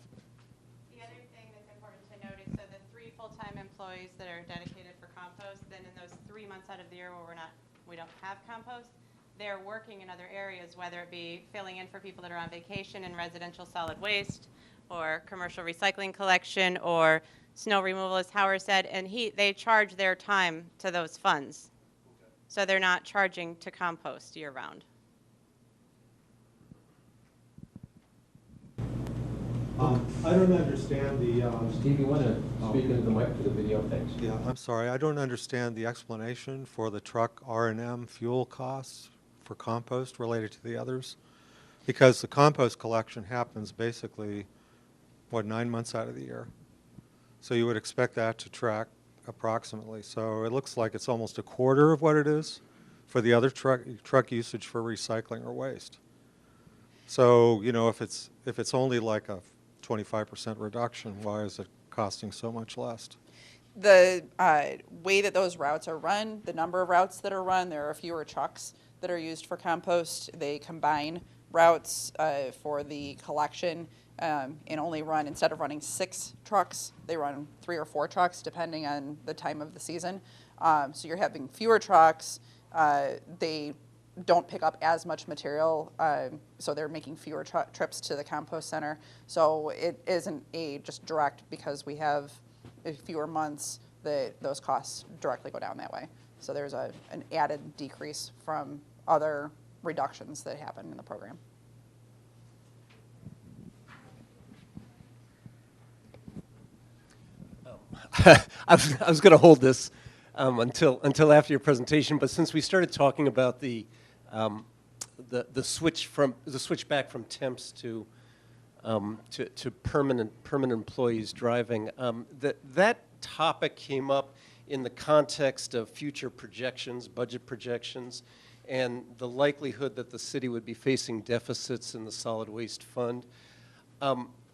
The other thing that's important to note is, so the 3 full-time employees that are dedicated for compost, then in those 3 months out of the year where we don't have compost, they're working in other areas, whether it be filling in for people that are on vacation in residential solid waste, or commercial recycling collection, or snow removal, as Howard said, and they charge their time to those funds. Okay. So they're not charging to compost year-round. I don't understand the... Steve, you want to speak into the mic for the video? Thanks. Yeah, I'm sorry. I don't understand the explanation for the truck R&M fuel costs for compost related to the others. Because the compost collection happens basically, 9 months out of the year. So you would expect that to track approximately. So it looks like it's almost a quarter of what it is for the other truck usage for recycling or waste. So, you know, if it's only like a 25% reduction, why is it costing so much less? The way that those routes are run, the number of routes that are run, there are fewer trucks that are used for compost. They combine routes for the collection and only run, instead of running 6 trucks, they run 3 or 4 trucks depending on the time of the season. So you're having fewer trucks. They don't pick up as much material, so they're making fewer trips to the compost center. So it isn't just direct because we have fewer months that those costs directly go down that way. So there's an added decrease from other reductions that happen in the program. I was going to hold this until after your presentation, but since we started talking about the switch back from temps to permanent employees driving, that topic came up in the context of future projections, budget projections, and the likelihood that the city would be facing deficits in the solid waste fund.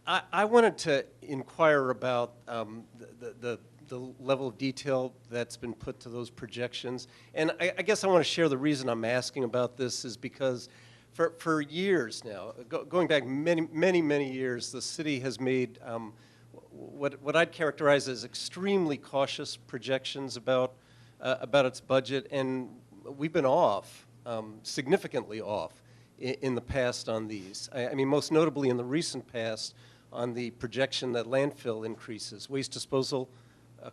I wanted to inquire about the level of detail that's been put to those projections. And I guess I want to share the reason I'm asking about this is because for years now, going back many years, the city has made what I'd characterize as extremely cautious projections about its budget, and we've been off, significantly off in the past on these. I mean, most notably in the recent past on the projection that landfill increases. Waste disposal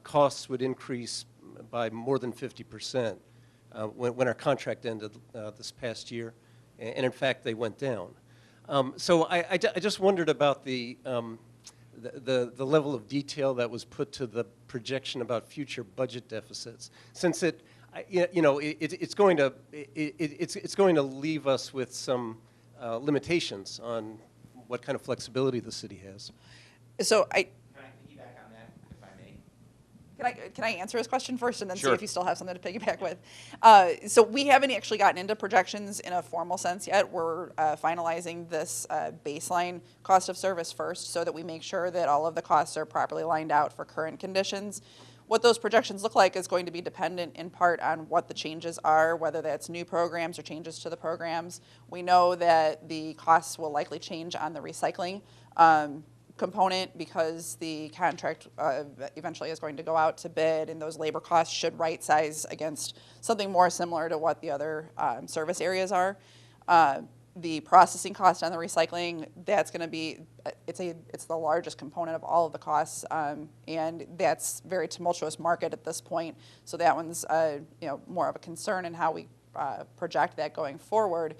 costs would increase by more than 50% when our contract ended this past year, and in fact they went down. So I just wondered about the level of detail that was put to the projection about future budget deficits, since it's going to leave us with some limitations on what kind of flexibility the city has. So Can I piggyback on that, if I may? Can I answer his question first and then Sure. see if you still have something to piggyback with? So we haven't actually gotten into projections in a formal sense yet. We're finalizing this baseline cost of service first so that we make sure that all of the costs are properly lined out for current conditions. What those projections look like is going to be dependent in part on what the changes are, whether that's new programs or changes to the programs. We know that the costs will likely change on the recycling component because the contract eventually is going to go out to bid, and those labor costs should right size against something more similar to what the other service areas are. The processing cost on the recycling, that's going to be, it's the largest component of all of the costs, and that's very tumultuous market at this point. So that one's more of a concern in how we project that going forward.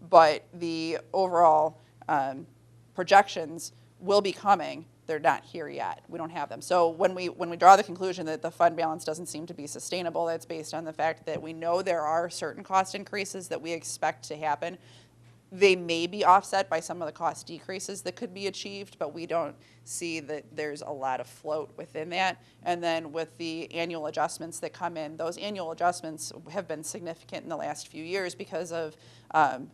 But the overall projections will be coming. They're not here yet. We don't have them. So when we draw the conclusion that the fund balance doesn't seem to be sustainable, that's based on the fact that we know there are certain cost increases that we expect to happen. They may be offset by some of the cost decreases that could be achieved, but we don't see that there's a lot of float within that. And then with the annual adjustments that come in, those annual adjustments have been significant in the last few years because of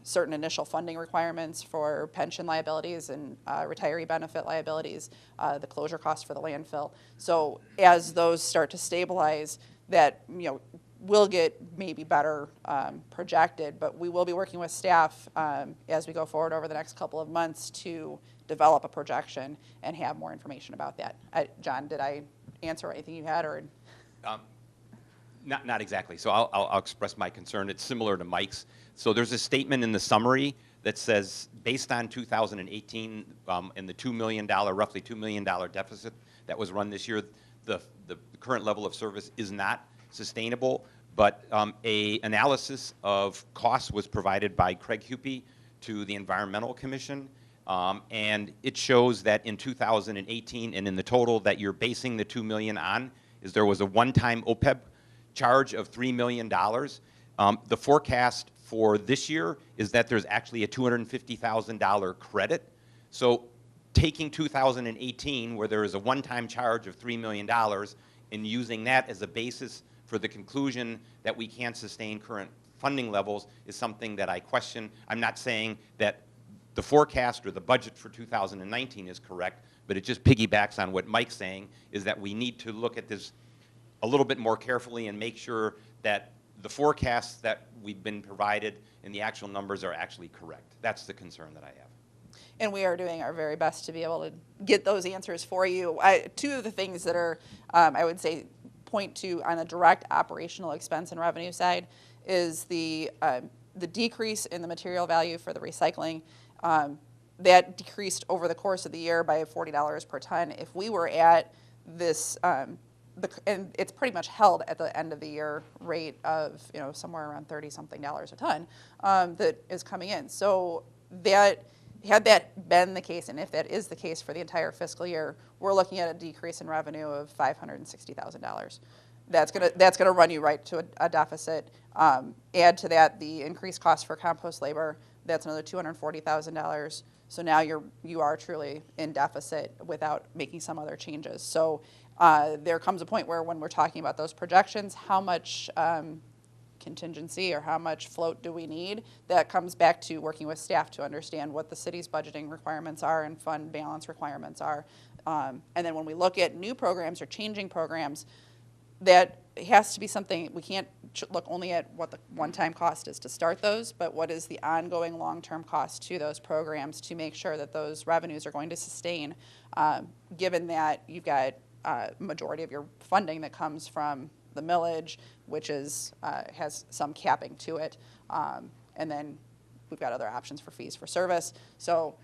certain initial funding requirements for pension liabilities and retiree benefit liabilities, the closure costs for the landfill. So as those start to stabilize, that will get maybe better projected, but we will be working with staff as we go forward over the next couple of months to develop a projection and have more information about that. John, did I answer anything you had, or? Not exactly. So I'll express my concern. It's similar to Mike's. So there's a statement in the summary that says, based on 2018 and the roughly $2 million deficit that was run this year, the current level of service is not sustainable, but a analysis of costs was provided by Craig Huppy to the Environmental Commission, and it shows that in 2018 and in the total that you're basing the $2 million on is there was a one-time OPEB charge of $3 million. The forecast for this year is that there's actually a $250,000 credit. So taking 2018, where there is a one-time charge of $3 million, and using that as a basis for the conclusion that we can't sustain current funding levels is something that I question. I'm not saying that the forecast or the budget for 2019 is correct, but it just piggybacks on what Mike's saying, is that we need to look at this a little bit more carefully and make sure that the forecasts that we've been provided and the actual numbers are actually correct. That's the concern that I have. And we are doing our very best to be able to get those answers for you. Two of the things that are, I would say, point to on a direct operational expense and revenue side is the decrease in the material value for the recycling. That decreased over the course of the year by $40 per ton. If we were at this, and it's pretty much held at the end of the year rate of somewhere around $30-something a ton that is coming in. So that, had that been the case, and if that is the case for the entire fiscal year, we're looking at a decrease in revenue of $560,000. That's gonna run you right to a deficit. Add to that the increased cost for compost labor. That's another $240,000. So now you are truly in deficit without making some other changes. So there comes a point where when we're talking about those projections, how much contingency or how much float do we need? That comes back to working with staff to understand what the city's budgeting requirements are and fund balance requirements are. And then when we look at new programs or changing programs, that has to be something, we can't look only at what the one-time cost is to start those, but what is the ongoing long-term cost to those programs to make sure that those revenues are going to sustain, given that you've got majority of your funding that comes from the millage, which is has some capping to it, and then we've got other options for fees for service. So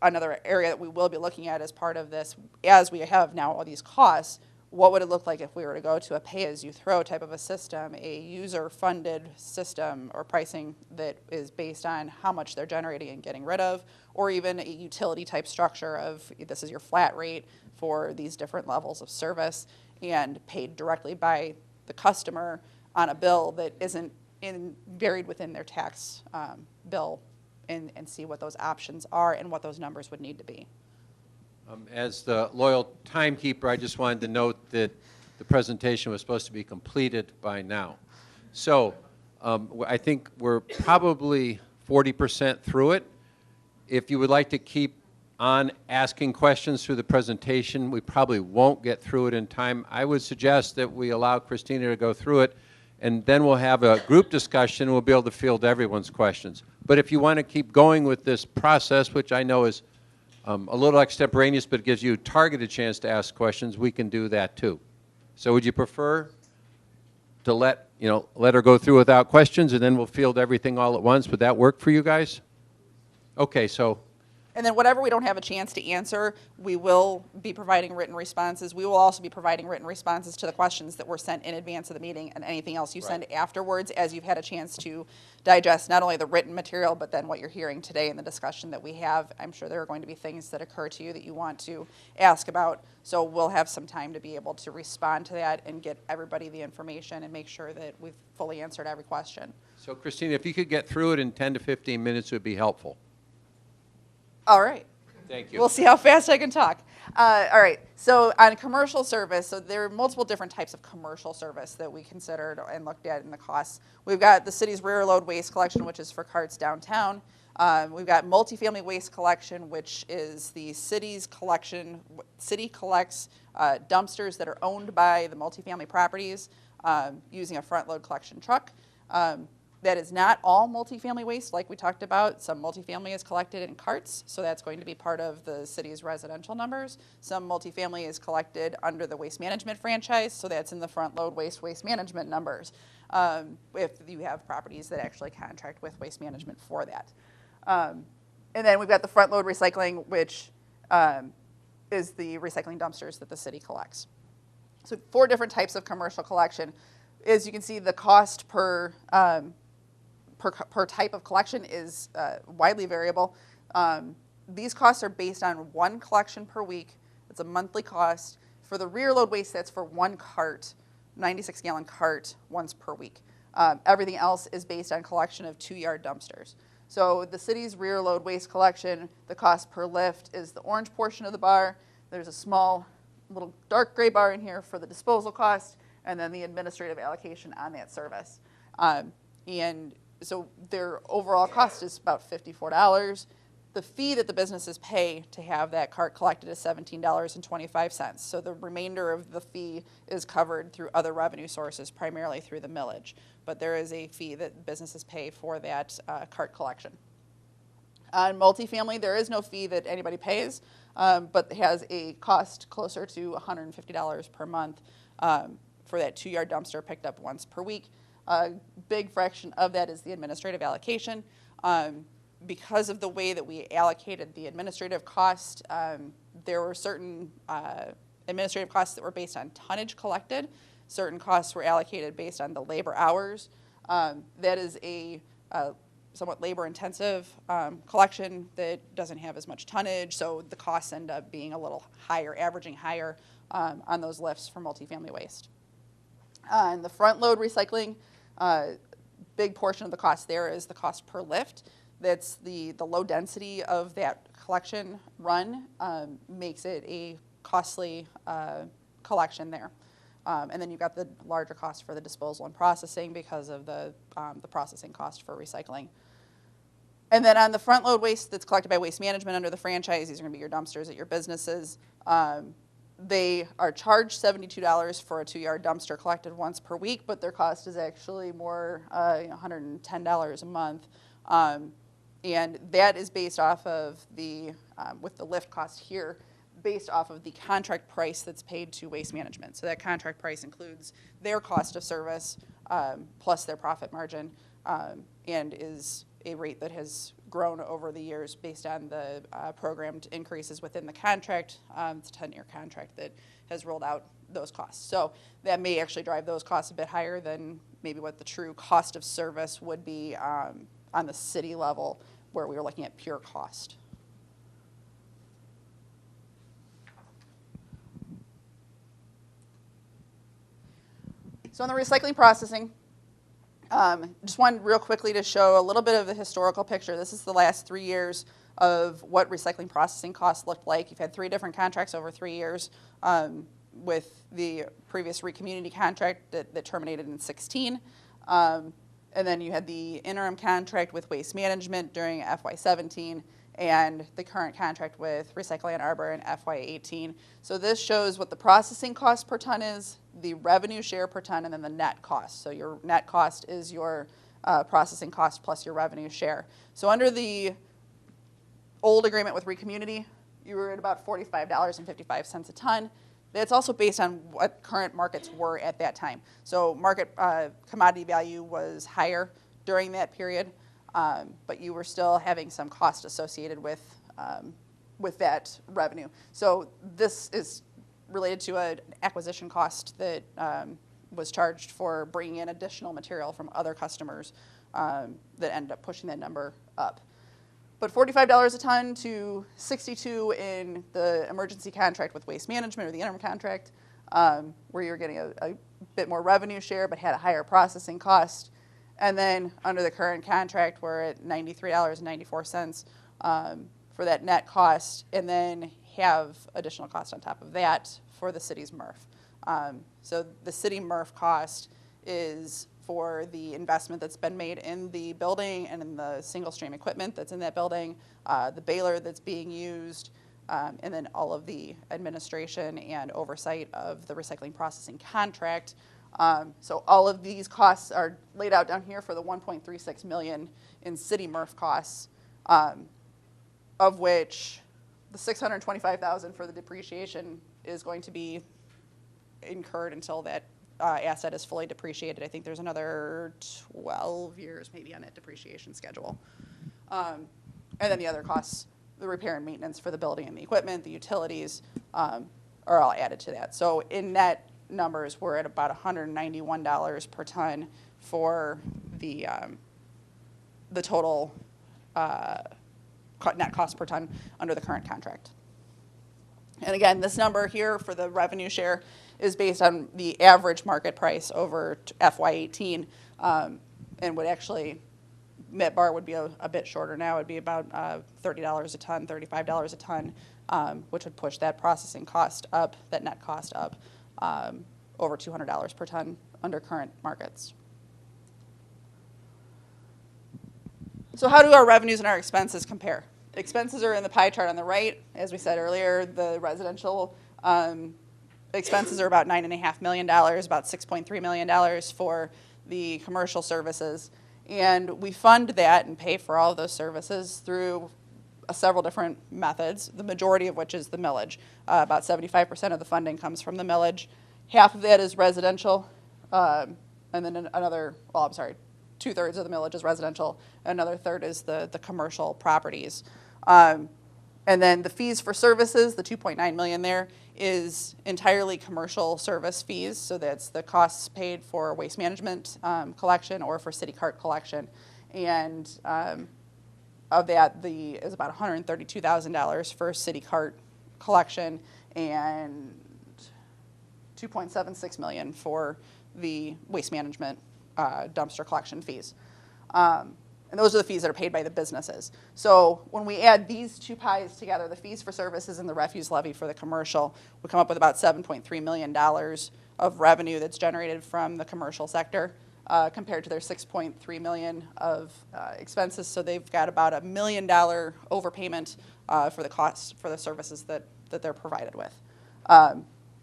another area that we will be looking at as part of this, as we have now all these costs, what would it look like if we were to go to a pay-as-you-throw type of a system, a user-funded system or pricing that is based on how much they're generating and getting rid of, or even a utility-type structure of this is your flat rate for these different levels of service and paid directly by the customer on a bill that isn't buried within their tax bill, and see what those options are and what those numbers would need to be. As the loyal timekeeper, I just wanted to note that the presentation was supposed to be completed by now. So I think we're probably 40% through it. If you would like to keep on asking questions through the presentation, we probably won't get through it in time. I would suggest that we allow Christina to go through it, and then we'll have a group discussion and we'll be able to field everyone's questions. But if you want to keep going with this process, which I know is a little extemporaneous, but it gives you a targeted chance to ask questions, we can do that too. So would you prefer to let her go through without questions, and then we'll field everything all at once? Would that work for you guys? Okay, so. And then whatever we don't have a chance to answer, we will be providing written responses. We will also be providing written responses to the questions that were sent in advance of the meeting and anything else you send afterwards as you've had a chance to digest not only the written material, but then what you're hearing today in the discussion that we have. I'm sure there are going to be things that occur to you that you want to ask about. So we'll have some time to be able to respond to that and get everybody the information and make sure that we've fully answered every question. So Christina, if you could get through it in 10 to 15 minutes, it would be helpful. All right. Thank you. We'll see how fast I can talk. All right. So on commercial service, so there are multiple different types of commercial service that we considered and looked at in the costs. We've got the city's rear load waste collection, which is for carts downtown. We've got multifamily waste collection, which is the city's collection. City collects dumpsters that are owned by the multifamily properties using a front load collection truck. That is not all multifamily waste, like we talked about. Some multifamily is collected in carts, so that's going to be part of the city's residential numbers. Some multifamily is collected under the waste management franchise, so that's in the front load waste management numbers, if you have properties that actually contract with waste management for that. And then we've got the front load recycling, which is the recycling dumpsters that the city collects. So 4 different types of commercial collection. As you can see, the cost per type of collection is widely variable. These costs are based on 1 collection per week. It's a monthly cost. For the rear load waste, that's for 1 cart, 96-gallon cart, once per week. Everything else is based on collection of 2-yard dumpsters. So the city's rear load waste collection, the cost per lift is the orange portion of the bar. There's a small little dark gray bar in here for the disposal cost, and then the administrative allocation on that service. And so their overall cost is about $54. The fee that the businesses pay to have that cart collected is $17.25. So the remainder of the fee is covered through other revenue sources, primarily through the millage. But there is a fee that businesses pay for that cart collection. On multifamily, there is no fee that anybody pays, but has a cost closer to $150 per month for that 2-yard dumpster picked up once per week. A big fraction of that is the administrative allocation. Because of the way that we allocated the administrative cost, there were certain administrative costs that were based on tonnage collected. Certain costs were allocated based on the labor hours. That is a somewhat labor-intensive collection that doesn't have as much tonnage, so the costs end up being a little higher, averaging higher on those lifts for multifamily waste. On the front load recycling, big portion of the cost there is the cost per lift. That's the low density of that collection run makes it a costly collection there. And then you've got the larger cost for the disposal and processing because of the processing cost for recycling. And then on the front load waste that's collected by Waste Management under the franchise, these are going to be your dumpsters at your businesses. They are charged $72 for a 2-yard dumpster collected once per week, but their cost is actually more $110 a month. And that is based off of the, with the lift cost here, based off of the contract price that's paid to Waste Management. So that contract price includes their cost of service plus their profit margin, and is a rate that has grown over the years based on the programmed increases within the contract. It's a 10-year contract that has rolled out those costs. So that may actually drive those costs a bit higher than maybe what the true cost of service would be on the city level, where we were looking at pure cost. So on the recycling processing, just wanted real quickly to show a little bit of the historical picture. This is the last 3 years of what recycling processing costs looked like. You've had 3 different contracts over 3 years, with the previous ReCommunity contract that terminated in 16. And then you had the interim contract with Waste Management during FY17, and the current contract with Recycle Ann Arbor in FY18. So this shows what the processing cost per ton is, the revenue share per ton, and then the net cost. So your net cost is your processing cost plus your revenue share. So under the old agreement with ReCommunity, you were at about $45.55 a ton. That's also based on what current markets were at that time. So market commodity value was higher during that period, but you were still having some cost associated with that revenue. So this is related to an acquisition cost that was charged for bringing in additional material from other customers that ended up pushing that number up. But $45 a ton to $62 in the emergency contract with Waste Management, or the interim contract, where you're getting a bit more revenue share but had a higher processing cost. And then under the current contract, we're at $93.94 for that net cost, and then have additional cost on top of that for the city's MRF. So the city MRF cost is for the investment that's been made in the building and in the single stream equipment that's in that building, the baler that's being used, and then all of the administration and oversight of the recycling processing contract. So all of these costs are laid out down here for the $1.36 million in city MRF costs, of which the $625,000 for the depreciation is going to be incurred until that asset is fully depreciated. I think there's another 12 years maybe on that depreciation schedule. And then the other costs, the repair and maintenance for the building and the equipment, the utilities, are all added to that. So in net numbers, we're at about $191 per ton for the total net cost per ton under the current contract. And again, this number here for the revenue share is based on the average market price over FY18, and would actually, met bar would be a bit shorter now. It would be about $30 a ton, $35 a ton, which would push that processing cost up, that net cost up, over $200 per ton under current markets. So how do our revenues and our expenses compare? Expenses are in the pie chart on the right. As we said earlier, the residential expenses are about $9.5 million, about $6.3 million for the commercial services. And we fund that and pay for all of those services through several different methods, the majority of which is the millage. About 75% of the funding comes from the millage. Half of that is residential, and then another, well, I'm sorry, 2/3 of the millage is residential, another third is the commercial properties. And then the fees for services, the $2.9 million there, is entirely commercial service fees. So that's the costs paid for waste management collection or for city cart collection. And of that, is about $132,000 for city cart collection and $2.76 million for the waste management dumpster collection fees. And those are the fees that are paid by the businesses. So when we add these two pies together, the fees for services and the refuse levy for the commercial, we come up with about $7.3 million of revenue that's generated from the commercial sector compared to their $6.3 million of expenses. So they've got about $1 million overpayment for the costs for the services that they're provided with.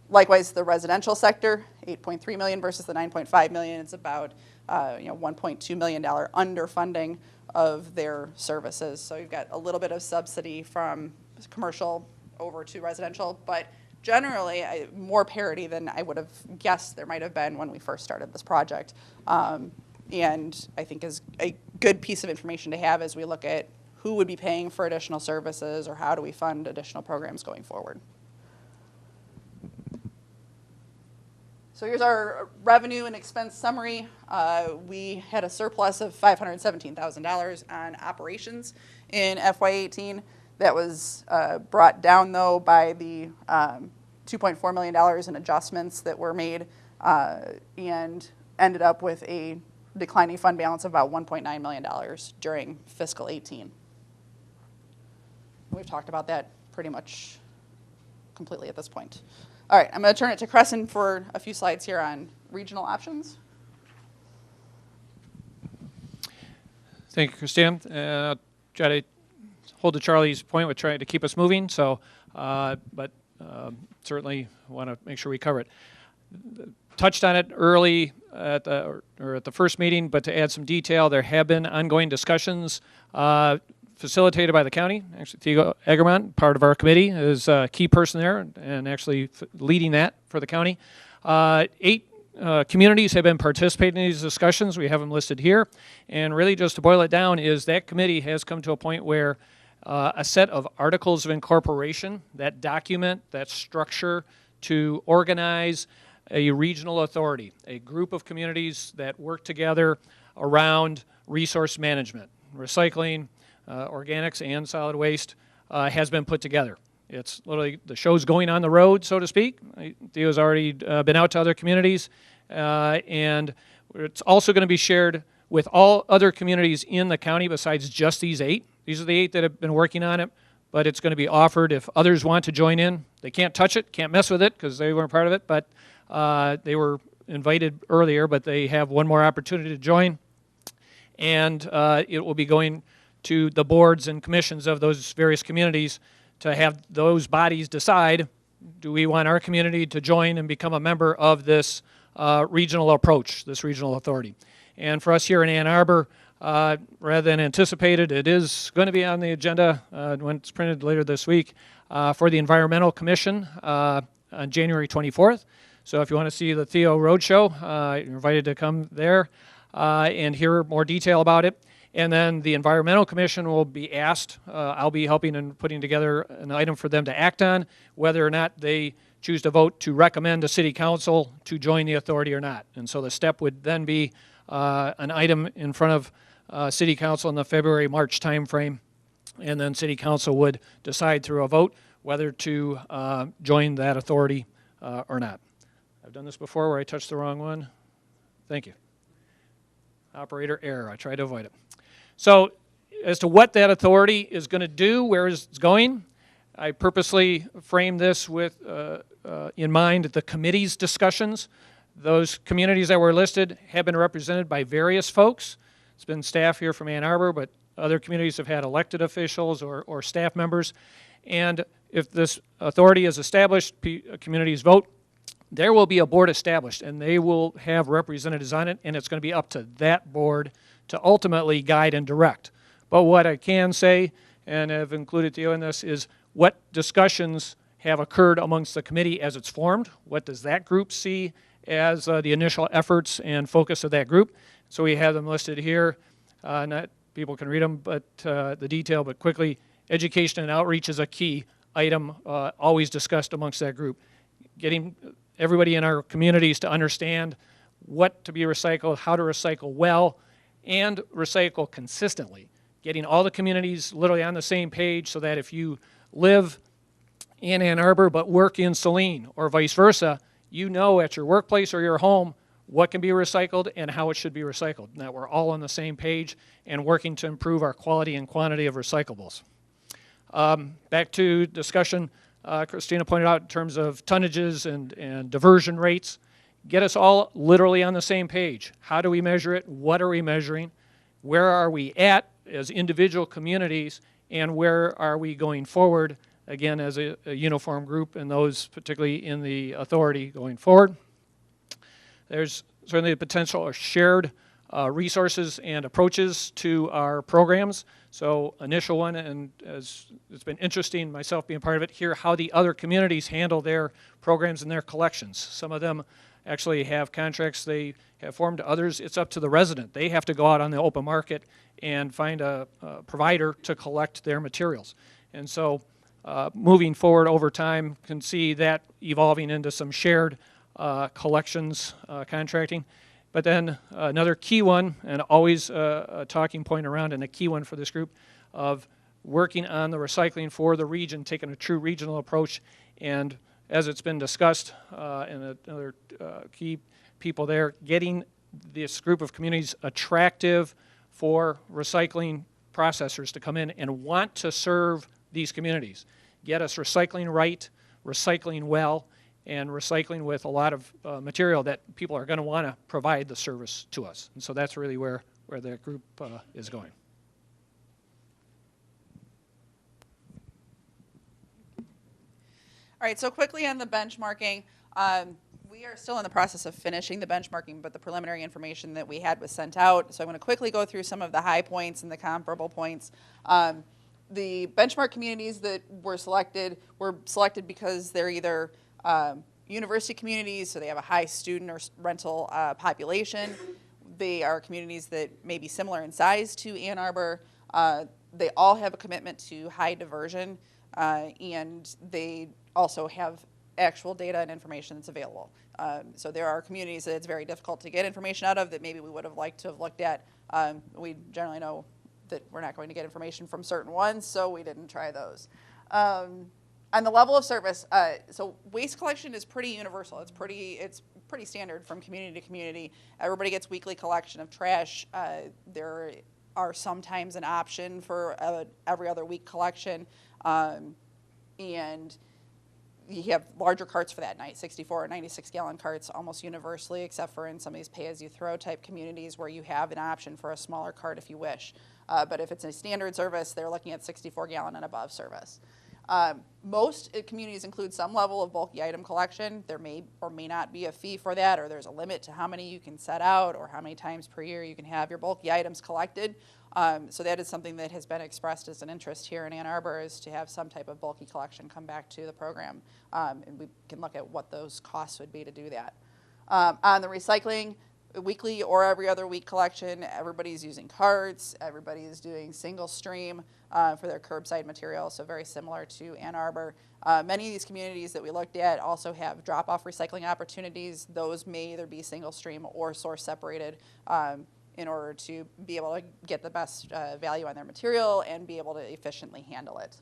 Likewise, the residential sector, $8.3 million versus the $9.5 million. It's about $1.2 million underfunding of their services. So you've got a little bit of subsidy from commercial over to residential, but generally more parity than I would have guessed there might have been when we first started this project. And I think is a good piece of information to have as we look at who would be paying for additional services or how do we fund additional programs going forward. So here's our revenue and expense summary. We had a surplus of $517,000 on operations in FY18. That was brought down, though, by the $2.4 million in adjustments that were made and ended up with a declining fund balance of about $1.9 million during fiscal 18. We've talked about that pretty much completely at this point. All right, I'm going to turn it to Crescent for a few slides here on regional options. Thank you, Christina. Try to hold to Charlie's point with trying to keep us moving. So, but certainly want to make sure we cover it. Touched on it early at the first meeting, but to add some detail, there have been ongoing discussions facilitated by the county. Actually, Theo Egermont, part of our committee, is a key person there and actually leading that for the county. 8 communities have been participating in these discussions. We have them listed here. And really just to boil it down is that committee has come to a point where a set of articles of incorporation that document, that structure to organize a regional authority, a group of communities that work together around resource management, recycling, organics, and solid waste has been put together. It's literally, the show's going on the road, so to speak. Theo's already been out to other communities, and it's also going to be shared with all other communities in the county besides just these 8. These are the 8 that have been working on it, but it's going to be offered if others want to join in. They can't touch it, can't mess with it because they weren't part of it, but they were invited earlier, but they have one more opportunity to join. And it will be going to the boards and commissions of those various communities to have those bodies decide, do we want our community to join and become a member of this regional approach, this regional authority. And for us here in Ann Arbor, rather than anticipated, it is going to be on the agenda when it's printed later this week for the Environmental Commission on January 24th. So if you want to see the Theo Roadshow, you're invited to come there and hear more detail about it. And then the Environmental Commission will be asked, I'll be helping in putting together an item for them to act on, whether or not they choose to vote to recommend to City Council to join the authority or not. And so the step would then be an item in front of City Council in the February-March timeframe, and then City Council would decide through a vote whether to join that authority or not. I've done this before where I touched the wrong one. Thank you. Operator error. I tried to avoid it. So as to what that authority is going to do, where it's going, I purposely framed this with in mind the committee's discussions. Those communities that were listed have been represented by various folks. It's been staff here from Ann Arbor, but other communities have had elected officials or staff members. And if this authority is established, communities vote, there will be a board established, and they will have representatives on it, and it's going to be up to that board to ultimately guide and direct. But what I can say, and I've included Theo in this, is what discussions have occurred amongst the committee as it's formed. What does that group see as the initial efforts and focus of that group? So we have them listed here. Not people can read them, but the detail, but quickly, education and outreach is a key item always discussed amongst that group. Getting everybody in our communities to understand what to be recycled, how to recycle well, and recycle consistently. Getting all the communities literally on the same page so that if you live in Ann Arbor but work in Saline or vice versa, you know at your workplace or your home what can be recycled and how it should be recycled. And that we're all on the same page and working to improve our quality and quantity of recyclables. Back to discussion, Christina pointed out in terms of tonnages and diversion rates. Get us all literally on the same page. How do we measure it? What are we measuring? Where are we at as individual communities? And where are we going forward, again, as a uniform group, and those particularly in the authority going forward? There's certainly the potential of shared resources and approaches to our programs. So initial one, and as it's been interesting, myself being part of it, hear how the other communities handle their programs and their collections. Some of them actually have contracts they have formed. Others, it's up to the resident. They have to go out on the open market and find a provider to collect their materials. And so moving forward over time, can see that evolving into some shared collections contracting. But then another key one, and always a talking point around, and a key one for this group, of working on the recycling for the region, taking a true regional approach. And as it's been discussed, and other key people there, getting this group of communities attractive for recycling processors to come in and want to serve these communities. Get us recycling right, recycling well, and recycling with a lot of material that people are going to want to provide the service to us. And so that's really where that group is going. All right, so quickly on the benchmarking, We are still in the process of finishing the benchmarking, but the preliminary information that we had was sent out. So I'm going to quickly go through some of the high points and the comparable points. The benchmark communities that were selected because they're either university communities, so they have a high student or rental population. They are communities that may be similar in size to Ann Arbor. They all have a commitment to high diversion, and they also have actual data and information that's available. So there are communities that it's very difficult to get information out of that maybe we would have liked to have looked at. We generally know that we're not going to get information from certain ones, so we didn't try those. On the level of service, so waste collection is pretty universal. It's pretty standard from community to community. Everybody gets weekly collection of trash. There are sometimes an option for every other week collection, and you have larger carts for that night, 64 or 96 gallon carts almost universally, except for in some of these pay-as-you-throw type communities where you have an option for a smaller cart if you wish. But if it's a standard service, they're looking at 64 gallon and above service. Most communities include some level of bulky item collection. There may or may not be a fee for that, or there's a limit to how many you can set out or how many times per year you can have your bulky items collected. So that is something that has been expressed as an interest here in Ann Arbor, is to have some type of bulky collection come back to the program. And we can look at what those costs would be to do that. On the recycling, weekly or every other week collection, everybody's using carts, everybody is doing single stream for their curbside material, so very similar to Ann Arbor. Many of these communities that we looked at also have drop-off recycling opportunities. Those may either be single stream or source separated in order to be able to get the best value on their material and be able to efficiently handle it.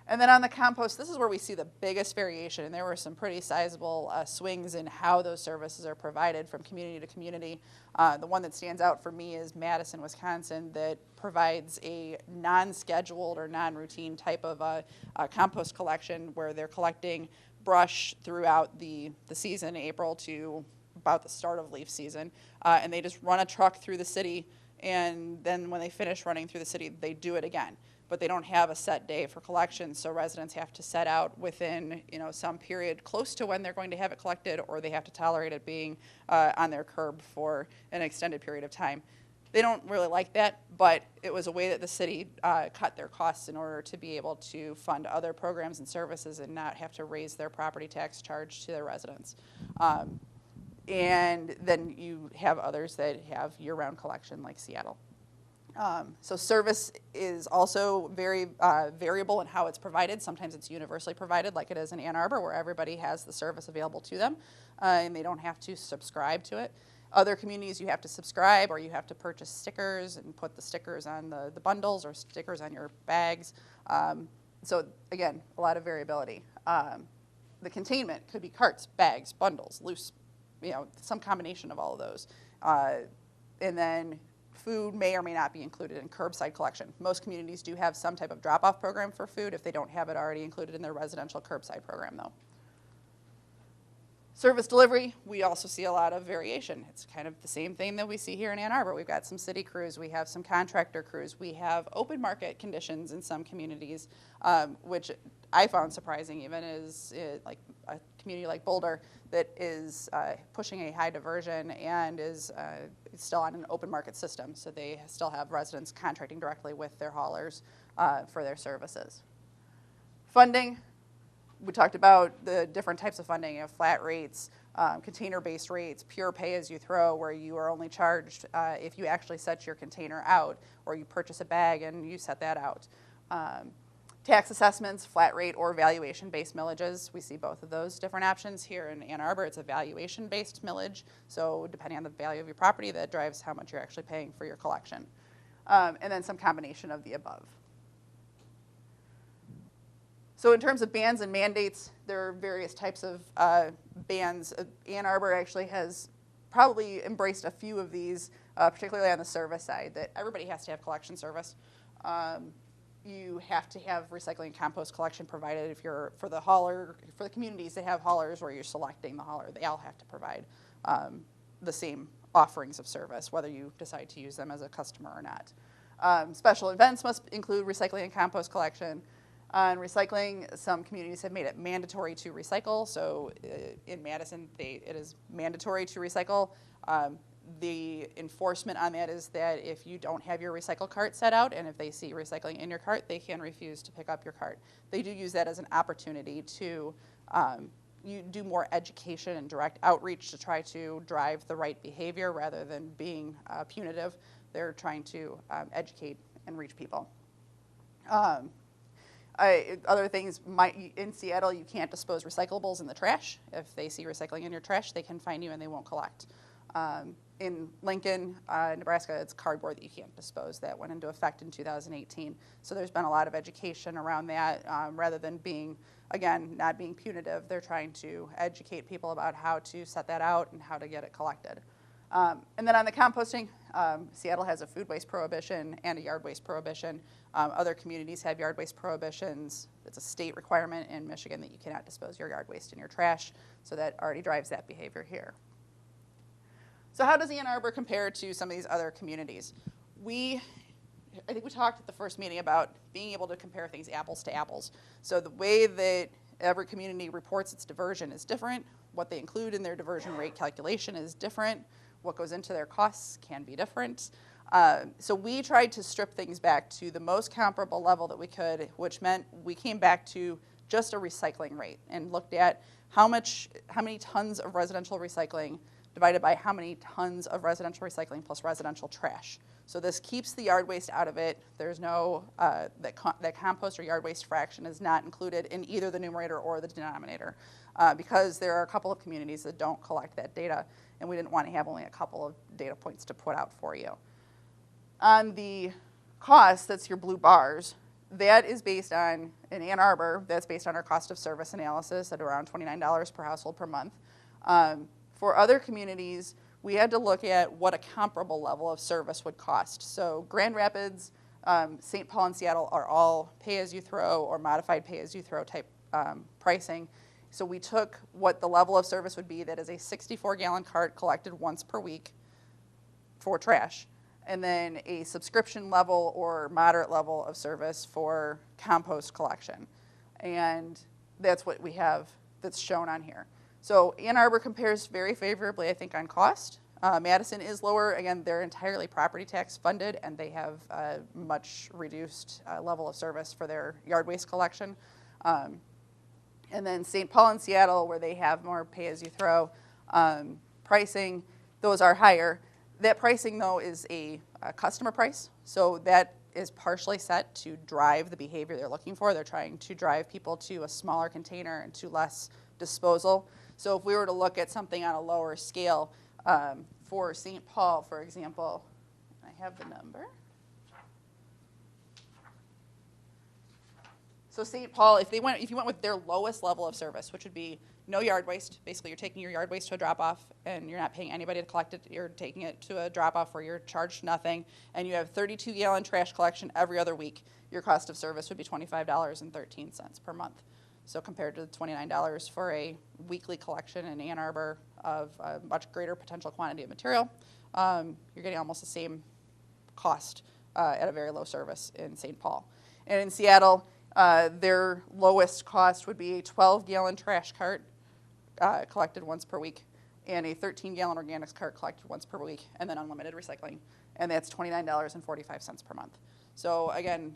And then on the compost, this is where we see the biggest variation, and there were some pretty sizable swings in how those services are provided from community to community. The one that stands out for me is Madison, Wisconsin, that provides a non-scheduled or non-routine type of compost collection where they're collecting brush throughout the season, April to about the start of leaf season, and they just run a truck through the city, and then when they finish running through the city, they do it again. But they don't have a set day for collection, so residents have to set out within some period close to when they're going to have it collected, or they have to tolerate it being on their curb for an extended period of time. They don't really like that, but it was a way that the city cut their costs in order to be able to fund other programs and services and not have to raise their property tax charge to their residents. And then you have others that have year-round collection like Seattle. So service is also very variable in how it's provided. Sometimes it's universally provided like it is in Ann Arbor, where everybody has the service available to them and they don't have to subscribe to it. Other communities you have to subscribe, or you have to purchase stickers and put the stickers on the bundles or stickers on your bags. So again, a lot of variability. The containment could be carts, bags, bundles, loose, some combination of all of those. And then food may or may not be included in curbside collection. Most communities do have some type of drop-off program for food if they don't have it already included in their residential curbside program, though. Service delivery, we also see a lot of variation. It's kind of the same thing that we see here in Ann Arbor. We've got some city crews, we have some contractor crews, we have open market conditions in some communities, which I found surprising even is like a community like Boulder that is pushing a high diversion and is still on an open market system. So they still have residents contracting directly with their haulers for their services. Funding. We talked about the different types of funding. You have flat rates, container-based rates, pure pay-as-you-throw, where you are only charged if you actually set your container out, or you purchase a bag and you set that out. Tax assessments, flat rate, or valuation-based millages. We see both of those different options. Here in Ann Arbor, it's a valuation-based millage, so depending on the value of your property, that drives how much you're actually paying for your collection. And then some combination of the above. So in terms of bans and mandates, there are various types of bans. Ann Arbor actually has probably embraced a few of these, particularly on the service side, that everybody has to have collection service. You have to have recycling and compost collection provided if you're for the hauler, for the communities that have haulers where you're selecting the hauler, they all have to provide the same offerings of service, whether you decide to use them as a customer or not. Special events must include recycling and compost collection. On recycling, some communities have made it mandatory to recycle. So in Madison, it is mandatory to recycle. The enforcement on that is that if you don't have your recycle cart set out, and if they see recycling in your cart, they can refuse to pick up your cart. They do use that as an opportunity to you do more education and direct outreach to try to drive the right behavior rather than being punitive. They're trying to educate and reach people. Other things, in Seattle, you can't dispose recyclables in the trash. If they see recycling in your trash, they can fine you and they won't collect. In Lincoln, Nebraska, it's cardboard that you can't dispose. That went into effect in 2018. So there's been a lot of education around that. Rather than being, again, not being punitive, they're trying to educate people about how to set that out and how to get it collected. And then on the composting, Seattle has a food waste prohibition and a yard waste prohibition. Other communities have yard waste prohibitions. It's a state requirement in Michigan that you cannot dispose your yard waste in your trash, so that already drives that behavior here. So how does Ann Arbor compare to some of these other communities? I think we talked at the first meeting about being able to compare things apples to apples. So the way that every community reports its diversion is different. What they include in their diversion rate calculation is different. What goes into their costs can be different. So we tried to strip things back to the most comparable level that we could, which meant we came back to just a recycling rate and looked at how many tons of residential recycling divided by how many tons of residential recycling plus residential trash. So this keeps the yard waste out of it. There's no, that compost or yard waste fraction is not included in either the numerator or the denominator because there are a couple of communities that don't collect that data, and we didn't want to have only a couple of data points to put out for you. On the cost, that's your blue bars, that is based on, in Ann Arbor, that's based on our cost of service analysis at around $29 per household per month. For other communities, we had to look at what a comparable level of service would cost. So Grand Rapids, St. Paul, and Seattle are all pay-as-you-throw or modified pay-as-you-throw type pricing. So we took what the level of service would be that is a 64-gallon cart collected once per week for trash, and then a subscription level or moderate level of service for compost collection. And that's what we have that's shown on here. So Ann Arbor compares very favorably, I think, on cost. Madison is lower. Again, they're entirely property tax funded, and they have a much reduced level of service for their yard waste collection. And then St. Paul and Seattle, where they have more pay-as-you-throw pricing, those are higher. That pricing, though, is a customer price. So that is partially set to drive the behavior they're looking for. They're trying to drive people to a smaller container and to less disposal. So if we were to look at something on a lower scale, for St. Paul, for example, I have the number. So St. Paul, if you went with their lowest level of service, which would be no yard waste, basically you're taking your yard waste to a drop-off and you're not paying anybody to collect it, you're taking it to a drop-off where you're charged nothing, and you have 32-gallon trash collection every other week, your cost of service would be $25.13 per month. So compared to the $29 for a weekly collection in Ann Arbor of a much greater potential quantity of material, you're getting almost the same cost at a very low service in St. Paul. And in Seattle, their lowest cost would be a 12-gallon trash cart collected once per week and a 13-gallon organics cart collected once per week, and then unlimited recycling. And that's $29.45 per month. So again,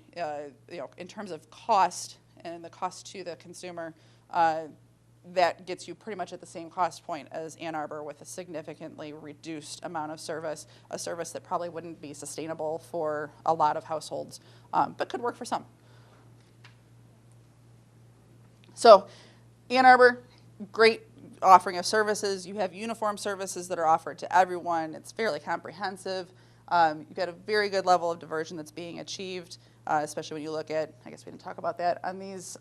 in terms of cost and the cost to the consumer, that gets you pretty much at the same cost point as Ann Arbor with a significantly reduced amount of service, a service that probably wouldn't be sustainable for a lot of households, but could work for some. So Ann Arbor, great offering of services. You have uniform services that are offered to everyone. It's fairly comprehensive. You've got a very good level of diversion that's being achieved, especially when you look at, I guess we didn't talk about that, on these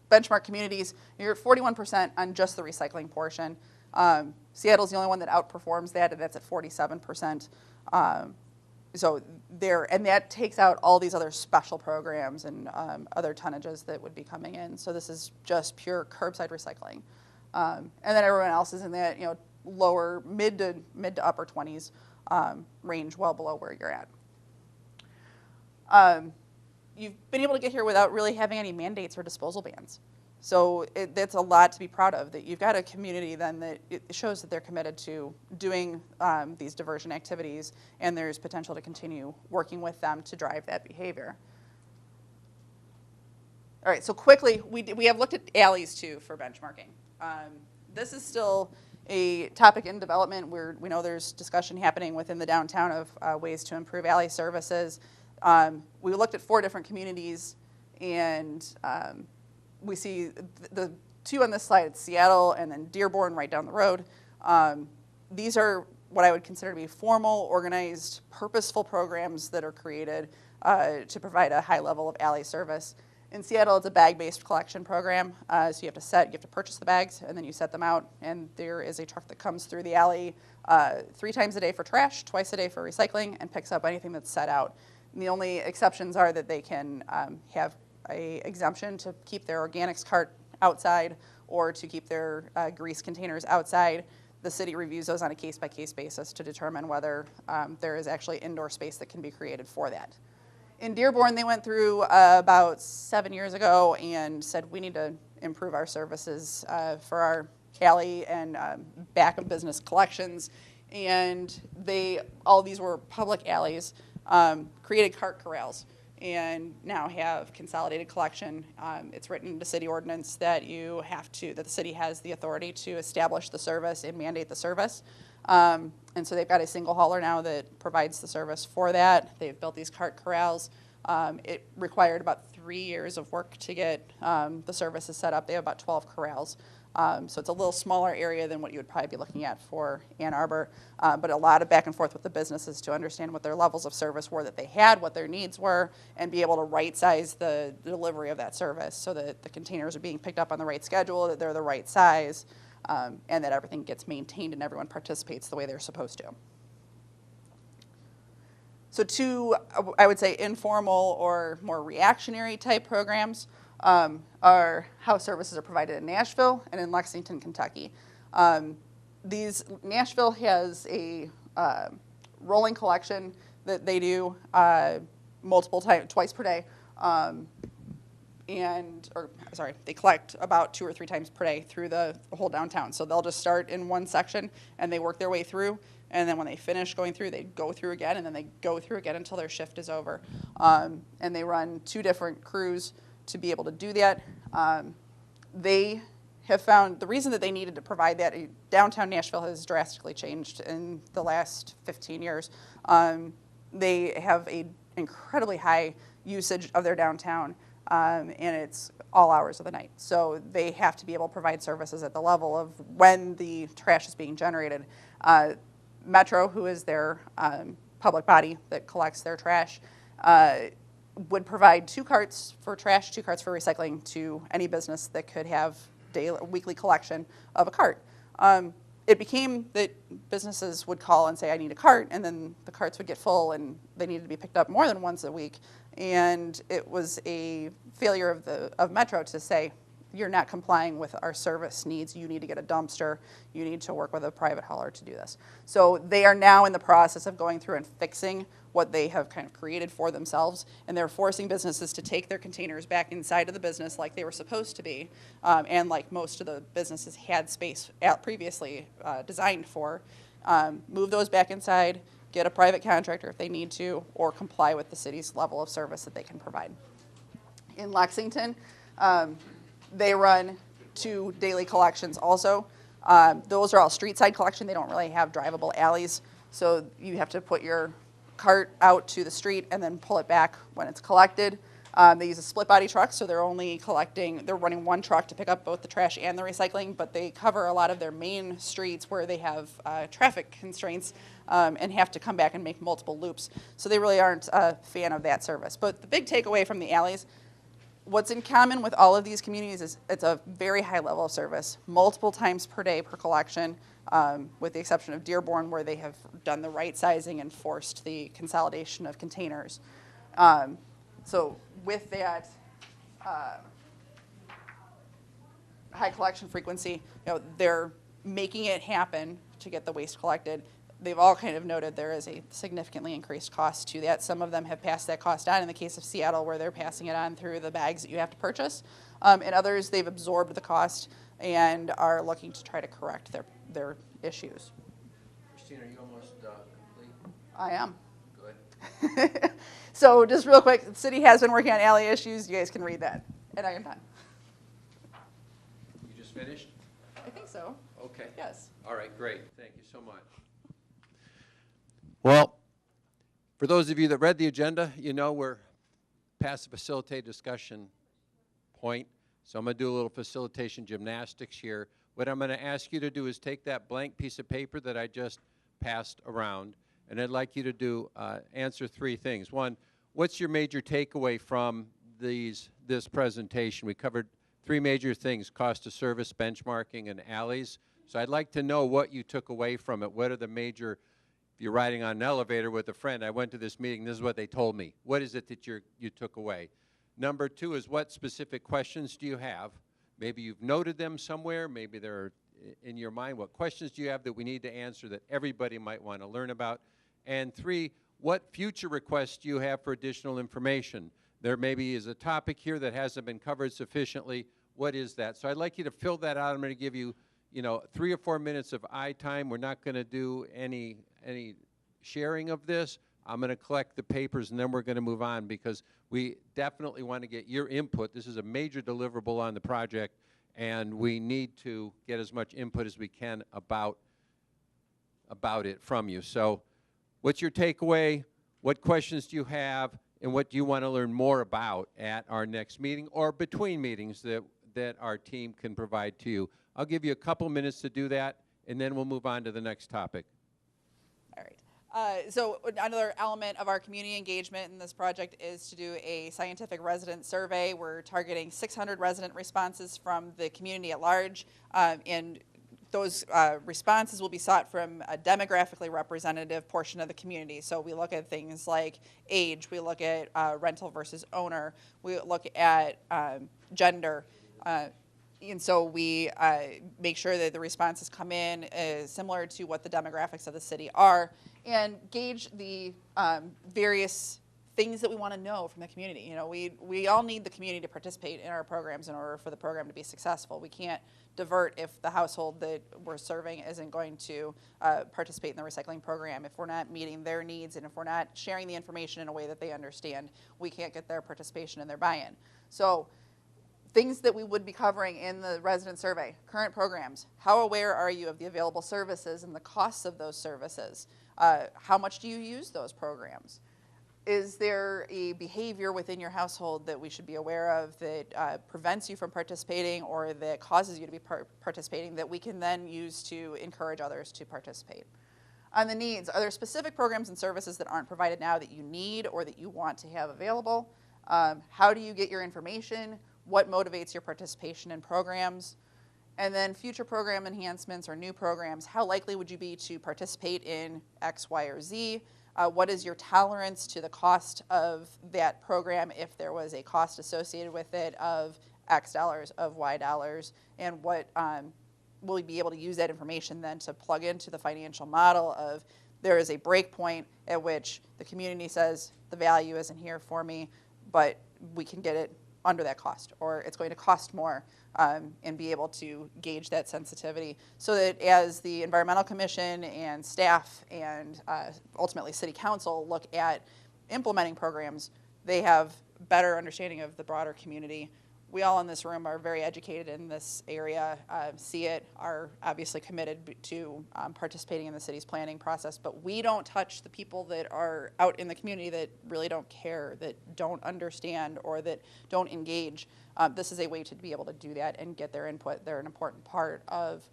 benchmark communities. You're at 41% on just the recycling portion. Seattle's the only one that outperforms that, and that's at 47%. So and that takes out all these other special programs and other tonnages that would be coming in. So this is just pure curbside recycling. And then everyone else is in that lower, mid to upper 20s range, well below where you're at. you've been able to get here without really having any mandates or disposal bans. So that's a lot to be proud of, that you've got a community then that it shows that they're committed to doing these diversion activities, and there's potential to continue working with them to drive that behavior. All right, so quickly, we have looked at alleys too for benchmarking. This is still a topic in development where we know there's discussion happening within the downtown of ways to improve alley services. We looked at 4 different communities, and we see the 2 on this slide. It's Seattle and then Dearborn right down the road. These are what I would consider to be formal, organized, purposeful programs that are created to provide a high level of alley service. In Seattle, it's a bag-based collection program. So you have to purchase the bags, and then you set them out, and there is a truck that comes through the alley 3 times a day for trash, twice a day for recycling, and picks up anything that's set out. And the only exceptions are that they can have a exemption to keep their organics cart outside or to keep their grease containers outside. The city reviews those on a case-by-case basis to determine whether there is actually indoor space that can be created for that. In Dearborn, they went through about 7 years ago and said we need to improve our services for our alley and back of business collections. And all these were public alleys, created cart corrals, and now have consolidated collection. It's written into city ordinance that the city has the authority to establish the service and mandate the service. And so they've got a single hauler now that provides the service for that. They've built these cart corrals. It required about 3 years of work to get the services set up. They have about 12 corrals. So it's a little smaller area than what you would probably be looking at for Ann Arbor, but a lot of back and forth with the businesses to understand what their levels of service were that they had, what their needs were, and be able to right-size the delivery of that service so that the containers are being picked up on the right schedule, that they're the right size, and that everything gets maintained and everyone participates the way they're supposed to. So 2, I would say, informal or more reactionary type programs are how services are provided in Nashville and in Lexington, Kentucky. Nashville has a rolling collection that they do twice per day. They collect about 2 or 3 times per day through the whole downtown. So they'll just start in one section and they work their way through. And then when they finish going through, they go through again, and then they go through again until their shift is over. And they run 2 different crews to be able to do that. They have found the reason that they needed to provide that, downtown Nashville has drastically changed in the last 15 years. They have an incredibly high usage of their downtown, and it's all hours of the night. So they have to be able to provide services at the level of when the trash is being generated. Metro, who is their public body that collects their trash, would provide 2 carts for trash, 2 carts for recycling to any business that could have weekly collection of a cart. It became that businesses would call and say, I need a cart, and then the carts would get full and they needed to be picked up more than once a week. And it was a failure of Metro to say, you're not complying with our service needs. You need to get a dumpster. You need to work with a private hauler to do this. So they are now in the process of going through and fixing what they have kind of created for themselves, and they're forcing businesses to take their containers back inside of the business like they were supposed to be, and like most of the businesses had space previously designed for, move those back inside, get a private contractor if they need to, or comply with the city's level of service that they can provide. In Lexington, they run 2 daily collections also. Those are all street side collection. They don't really have drivable alleys, so you have to put your cart out to the street and then pull it back when it's collected. They use a split body truck, so they're running 1 truck to pick up both the trash and the recycling, but they cover a lot of their main streets where they have traffic constraints and have to come back and make multiple loops. So they really aren't a fan of that service. But the big takeaway from the alleys, what's in common with all of these communities is it's a very high level of service, multiple times per day per collection, with the exception of Dearborn, where they have done the right sizing and forced the consolidation of containers. So with that high collection frequency, they're making it happen to get the waste collected. they've all kind of noted there is a significantly increased cost to that. Some of them have passed that cost on in the case of Seattle, where they're passing it on through the bags that you have to purchase. And others, they've absorbed the cost and are looking to try to correct their issues. Christine, are you almost complete? I am. Good. So just real quick, the city has been working on alley issues. You guys can read that. And I am done. You just finished? I think so. Okay. Yes. All right, great. Thank you so much. Well, for those of you that read the agenda, you know we're past the facilitated discussion point. So I'm going to do a little facilitation gymnastics here. What I'm going to ask you to do is take that blank piece of paper that I just passed around, and I'd like you to do answer three things. One, what's your major takeaway from this presentation? We covered three major things: cost of service, benchmarking, and alleys. So I'd like to know what you took away from it. What are the major, if you're riding on an elevator with a friend, I went to this meeting, this is what they told me. What is it that you took away? Number two is, what specific questions do you have? Maybe you've noted them somewhere, maybe they're in your mind. What questions do you have that we need to answer that everybody might want to learn about? And three, what future requests do you have for additional information? There maybe is a topic here that hasn't been covered sufficiently. What is that? So I'd like you to fill that out. I'm going to give you, 3 or 4 minutes of eye time. We're not going to do any sharing of this. I'm going to collect the papers, and then we're going to move on, because we definitely want to get your input. This is a major deliverable on the project, and we need to get as much input as we can about it from you. So what's your takeaway? What questions do you have? And what do you want to learn more about at our next meeting or between meetings that our team can provide to you? I'll give you a couple minutes to do that, and then we'll move on to the next topic. All right. So another element of our community engagement in this project is to do a scientific resident survey. We're targeting 600 resident responses from the community at large, and those responses will be sought from a demographically representative portion of the community. So we look at things like age, we look at rental versus owner, we look at gender, and so we make sure that the responses come in similar to what the demographics of the city are, and gauge the various things that we want to know from the community. We all need the community to participate in our programs in order for the program to be successful. We can't divert if the household that we're serving isn't going to participate in the recycling program. If we're not meeting their needs, and if we're not sharing the information in a way that they understand, we can't get their participation and their buy-in. So things that we would be covering in the resident survey: current programs. How aware are you of the available services and the costs of those services? How much do you use those programs? Is there a behavior within your household that we should be aware of that prevents you from participating or that causes you to be participating that we can then use to encourage others to participate? On the needs, are there specific programs and services that aren't provided now that you need or that you want to have available? How do you get your information? What motivates your participation in programs? And then future program enhancements or new programs, how likely would you be to participate in X, Y, or Z? What is your tolerance to the cost of that program if there was a cost associated with it of X dollars, of Y dollars, and what will we be able to use that information then to plug into the financial model of there is a break point at which the community says the value isn't here for me, but we can get it under that cost, or it's going to cost more, and be able to gauge that sensitivity so that as the Environmental Commission and staff and ultimately City Council look at implementing programs, they have better understanding of the broader community. We all in this room are very educated in this area, see it, are obviously committed to participating in the city's planning process, but we don't touch the people that are out in the community that really don't care, that don't understand, or that don't engage. This is a way to be able to do that and get their input. They're an important part of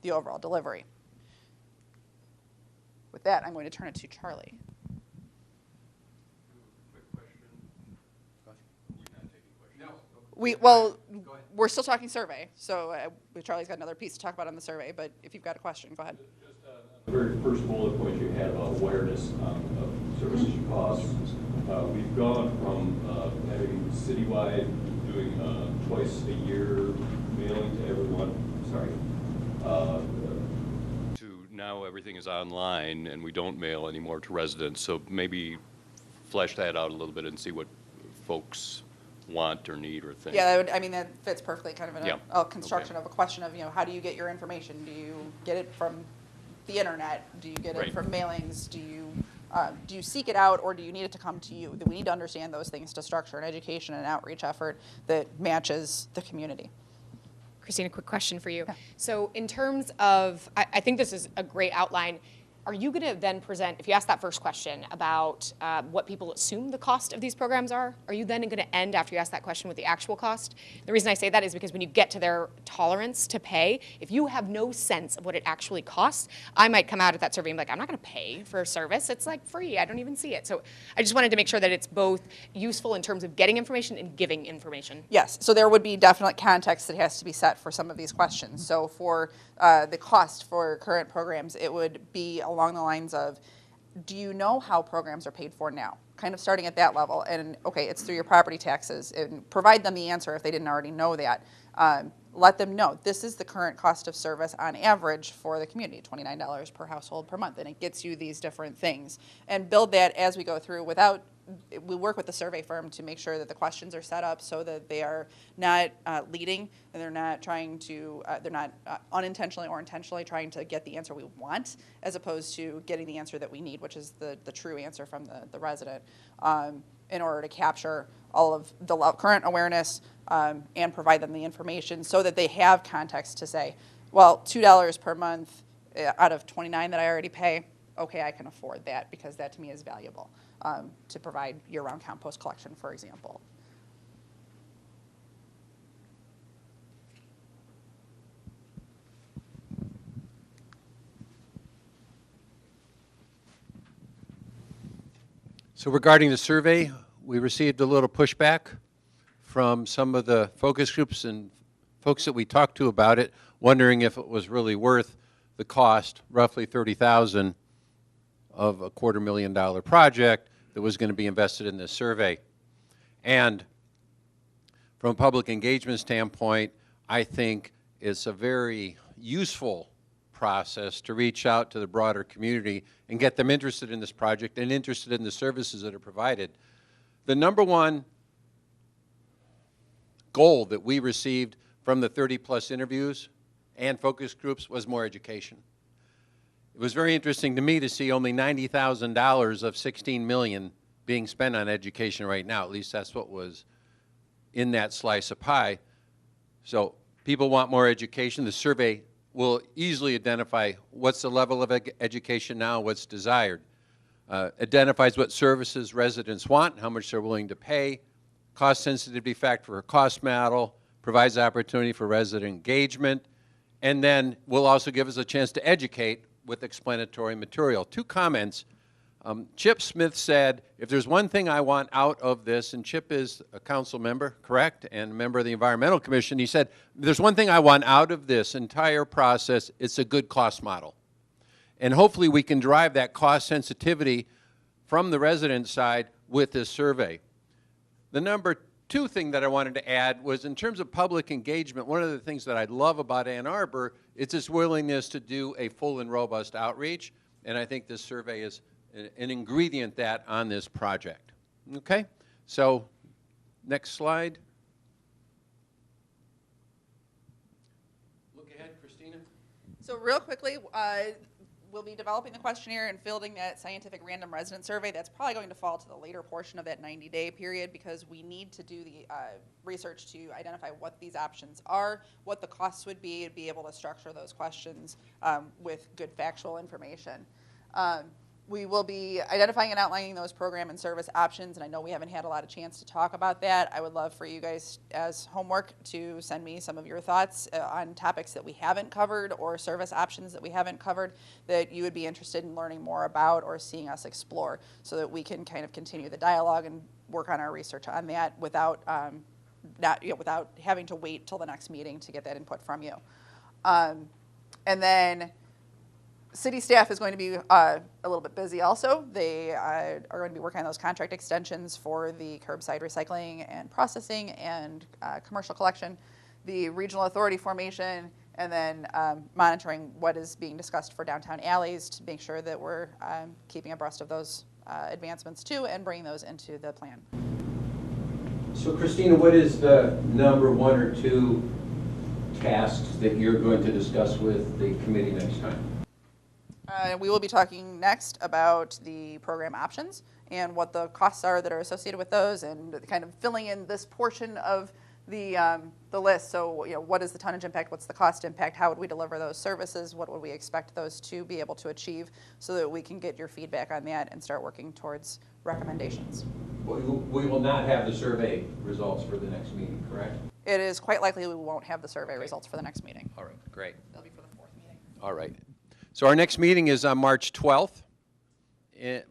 the overall delivery. With that, I'm going to turn it to Charlie. We're still talking survey, so Charlie's got another piece to talk about on the survey, but if you've got a question, go ahead. Just the very first bullet point you had about awareness of services you cost. We've gone from having citywide, doing twice a year mailing to everyone, to now everything is online and we don't mail anymore to residents, so maybe flesh that out a little bit and see what folks want or need or think. Yeah, that would, I mean, that fits perfectly kind of in Yeah. a construction of a question of, how do you get your information? Do you get it from the internet? Do you get it Right. from mailings? Do you seek it out, or do you need it to come to you? We need to understand those things to structure an education and outreach effort that matches the community. Christine, a quick question for you. So in terms of, I think this is a great outline. Are you going to then present, if you ask that first question about what people assume the cost of these programs are you then going to end after you ask that question with the actual cost? The reason I say that is because when you get to their tolerance to pay, if you have no sense of what it actually costs, I might come out at that survey and be like, I'm not going to pay for a service. It's like free. I don't even see it. So I just wanted to make sure that it's both useful in terms of getting information and giving information. Yes, so there would be definite context that has to be set for some of these questions. So for the cost for current programs, it would be along the lines of, do you know how programs are paid for now? Kind of starting at that level, and okay, it's through your property taxes, and provide them the answer if they didn't already know that. Let them know this is the current cost of service on average for the community, $29 per household per month, and it gets you these different things. And build that as we go through we work with the survey firm to make sure that the questions are set up so that they are not leading, and they're not trying to, they're not unintentionally or intentionally trying to get the answer we want, as opposed to getting the answer that we need, which is the true answer from the resident, in order to capture all of the current awareness and provide them the information so that they have context to say, well, $2 per month out of $29 that I already pay, okay, I can afford that because that to me is valuable. To provide year-round compost collection, for example. So regarding the survey, we received a little pushback from some of the focus groups and folks that we talked to about it, wondering if it was really worth the cost, roughly $30,000 of a $250,000 project that was going to be invested in this survey. And from a public engagement standpoint, I think it's a very useful process to reach out to the broader community and get them interested in this project and interested in the services that are provided. The number one goal that we received from the 30-plus interviews and focus groups was more education. It was very interesting to me to see only $90,000 of $16 million being spent on education right now. At least that's what was in that slice of pie. So people want more education. The survey will easily identify what's the level of education now, what's desired. Identifies what services residents want, how much they're willing to pay, cost sensitivity factor for a cost model, provides opportunity for resident engagement, and then will also give us a chance to educate with explanatory material. 2 comments. Chip Smith said, if there's one thing I want out of this, and Chip is a council member, correct, and a member of the Environmental Commission, he said, there's one thing I want out of this entire process, it's a good cost model. And hopefully we can drive that cost sensitivity from the resident side with this survey. The number 2 thing that I wanted to add was in terms of public engagement, one of the things that I love about Ann Arbor is its willingness to do a full and robust outreach, and I think this survey is an ingredient that on this project. Okay, so next slide. Look ahead, Christina. So real quickly, we'll be developing the questionnaire and fielding that scientific random resident survey. That's probably going to fall to the later portion of that 90-day period because we need to do the research to identify what these options are, what the costs would be, and be able to structure those questions with good factual information. We will be identifying and outlining those program and service options, and I know we haven't had a lot of chance to talk about that. I would love for you guys as homework to send me some of your thoughts on topics that we haven't covered or service options that we haven't covered that you would be interested in learning more about or seeing us explore so that we can kind of continue the dialogue and work on our research on that without, without having to wait till the next meeting to get that input from you. And then city staff is going to be a little bit busy also. They are going to be working on those contract extensions for the curbside recycling and processing and commercial collection. The regional authority formation and then monitoring what is being discussed for downtown alleys to make sure that we're keeping abreast of those advancements too, and bringing those into the plan. So Christina, what is the number 1 or 2 tasks that you're going to discuss with the committee next time? We will be talking next about the program options and what the costs are that are associated with those, and kind of filling in this portion of the list. So, you know, what is the tonnage impact? What's the cost impact? How would we deliver those services? What would we expect those to be able to achieve, so that we can get your feedback on that and start working towards recommendations? We will not have the survey results for the next meeting, correct? It is quite likely we won't have the survey results for the next meeting. All right, great. They'll be for the 4th meeting. All right. So our next meeting is on March 12th.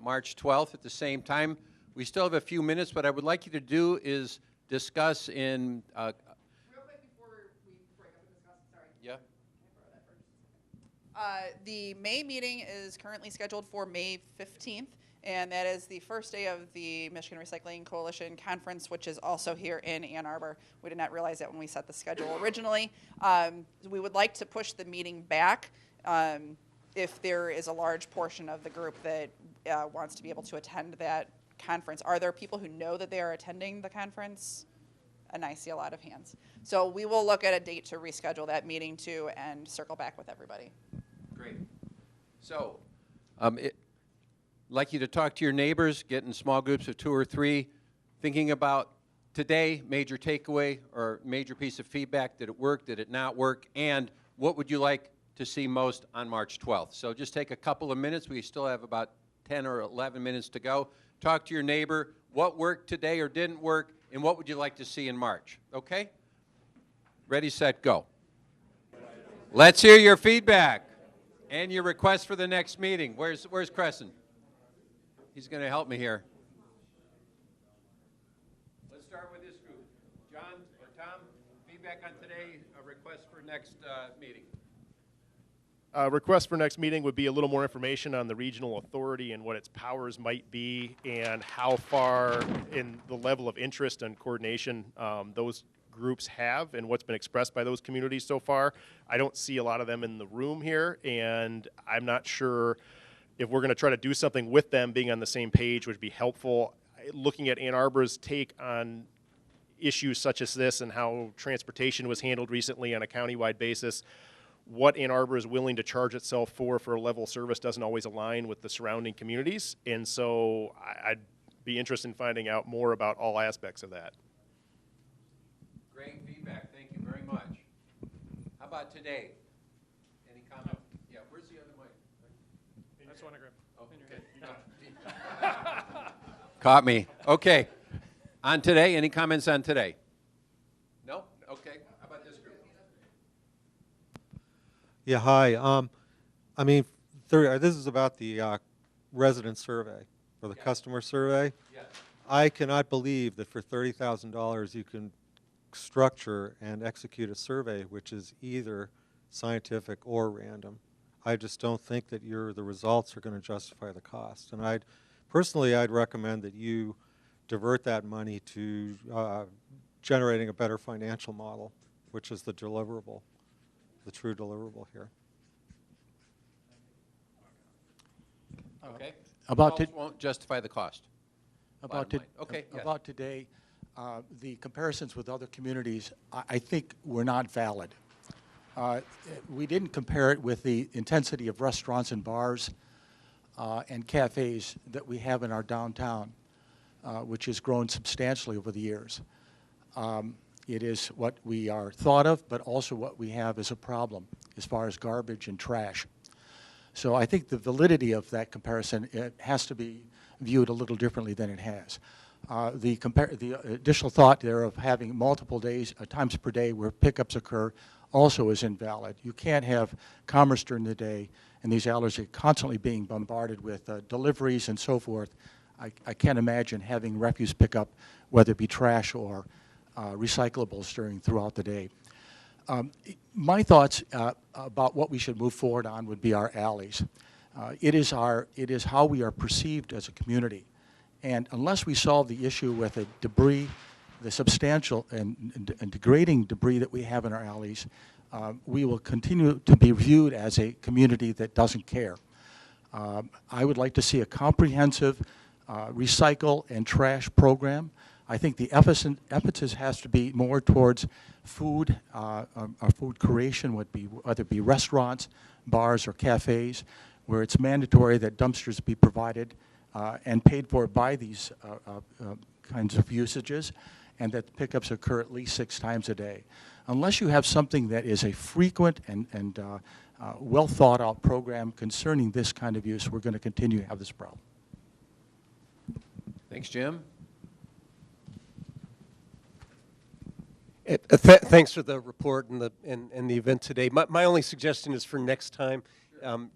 March 12th at the same time. We still have a few minutes. What I would like you to do is discuss in... Real quick before we break up and discuss, sorry. Yeah. The May meeting is currently scheduled for May 15th, and that is the first day of the Michigan Recycling Coalition Conference, which is also here in Ann Arbor. We did not realize that when we set the schedule originally. We would like to push the meeting back if there is a large portion of the group that wants to be able to attend that conference. Are there people who know that they are attending the conference? And I see a lot of hands. So we will look at a date to reschedule that meeting too, and circle back with everybody. Great. So, like you to talk to your neighbors, get in small groups of 2 or 3, thinking about today, major takeaway or major piece of feedback. Did it work? Did it not work? And what would you like to see most on March 12th? So just take a couple of minutes. We still have about 10 or 11 minutes to go. Talk to your neighbor. What worked today or didn't work? And what would you like to see in March? Okay? Ready, set, go. Let's hear your feedback and your request for the next meeting. Where's Crescent? He's going to help me here. Let's start with this group. John or Tom, feedback on today, a request for next meeting. Request for next meeting would be a little more information on the regional authority and what its powers might be, and how far in the level of interest and coordination those groups have, and what's been expressed by those communities so far. I don't see a lot of them in the room here, and I'm not sure if we're going to try to do something with them being on the same page would be helpful. Looking at Ann Arbor's take on issues such as this and how transportation was handled recently on a countywide basis, what Ann Arbor is willing to charge itself for a level of service doesn't always align with the surrounding communities. And so I'd be interested in finding out more about all aspects of that. Great feedback. Thank you very much. How about today? Any comment? Yeah, where's the other mic? That's one I grabbed. Oh, okay. Caught me. Okay. On today, any comments on today? No? Okay. How about this group? Yeah, hi. I mean, this is about the resident survey, or the customer survey. Yes. I cannot believe that for $30,000 you can structure and execute a survey which is either scientific or random. I just don't think that the results are going to justify the cost. And personally, I'd recommend that you divert that money to generating a better financial model, which is the deliverable, the true deliverable here. Okay. Results won't justify the cost. Okay. Yes. About today, the comparisons with other communities, I think, were not valid. We didn't compare it with the intensity of restaurants and bars and cafes that we have in our downtown, which has grown substantially over the years. It is what we are thought of, but also what we have as a problem as far as garbage and trash. So I think the validity of that comparison, it has to be viewed a little differently than it has. The additional thought there of having multiple times per day where pickups occur also is invalid. You can't have commerce during the day, and these alleys are constantly being bombarded with deliveries and so forth. I can't imagine having refuse pickup, whether it be trash or recyclables throughout the day. My thoughts about what we should move forward on would be our alleys. It is how we are perceived as a community. And unless we solve the issue with the debris the substantial and degrading debris that we have in our alleys, we will continue to be viewed as a community that doesn't care. I would like to see a comprehensive recycle and trash program. I think the emphasis has to be more towards food. Our food creation would be, whether it be restaurants, bars, or cafes, where it's mandatory that dumpsters be provided and paid for by these kinds of usages, and that pickups occur at least 6 times a day. Unless you have something that is a frequent and well thought out program concerning this kind of use, we're going to continue to have this problem. Thanks, Jim. Thanks for the report and the event today. My only suggestion is for next time,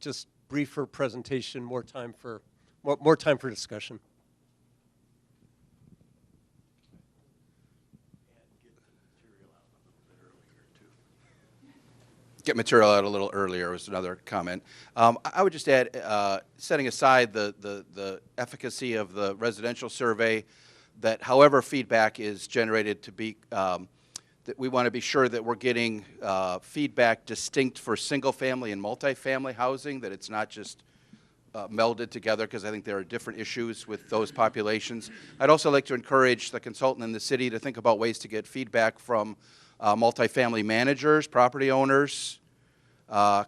just briefer presentation, more time for discussion. Get material out a little earlier was another comment. I would just add, setting aside the efficacy of the residential survey, that however feedback is generated to be, that we want to be sure that we're getting feedback distinct for single-family and multifamily housing, that it's not just melded together, because I think there are different issues with those populations. I'd also like to encourage the consultant in the city to think about ways to get feedback from multifamily managers, property owners,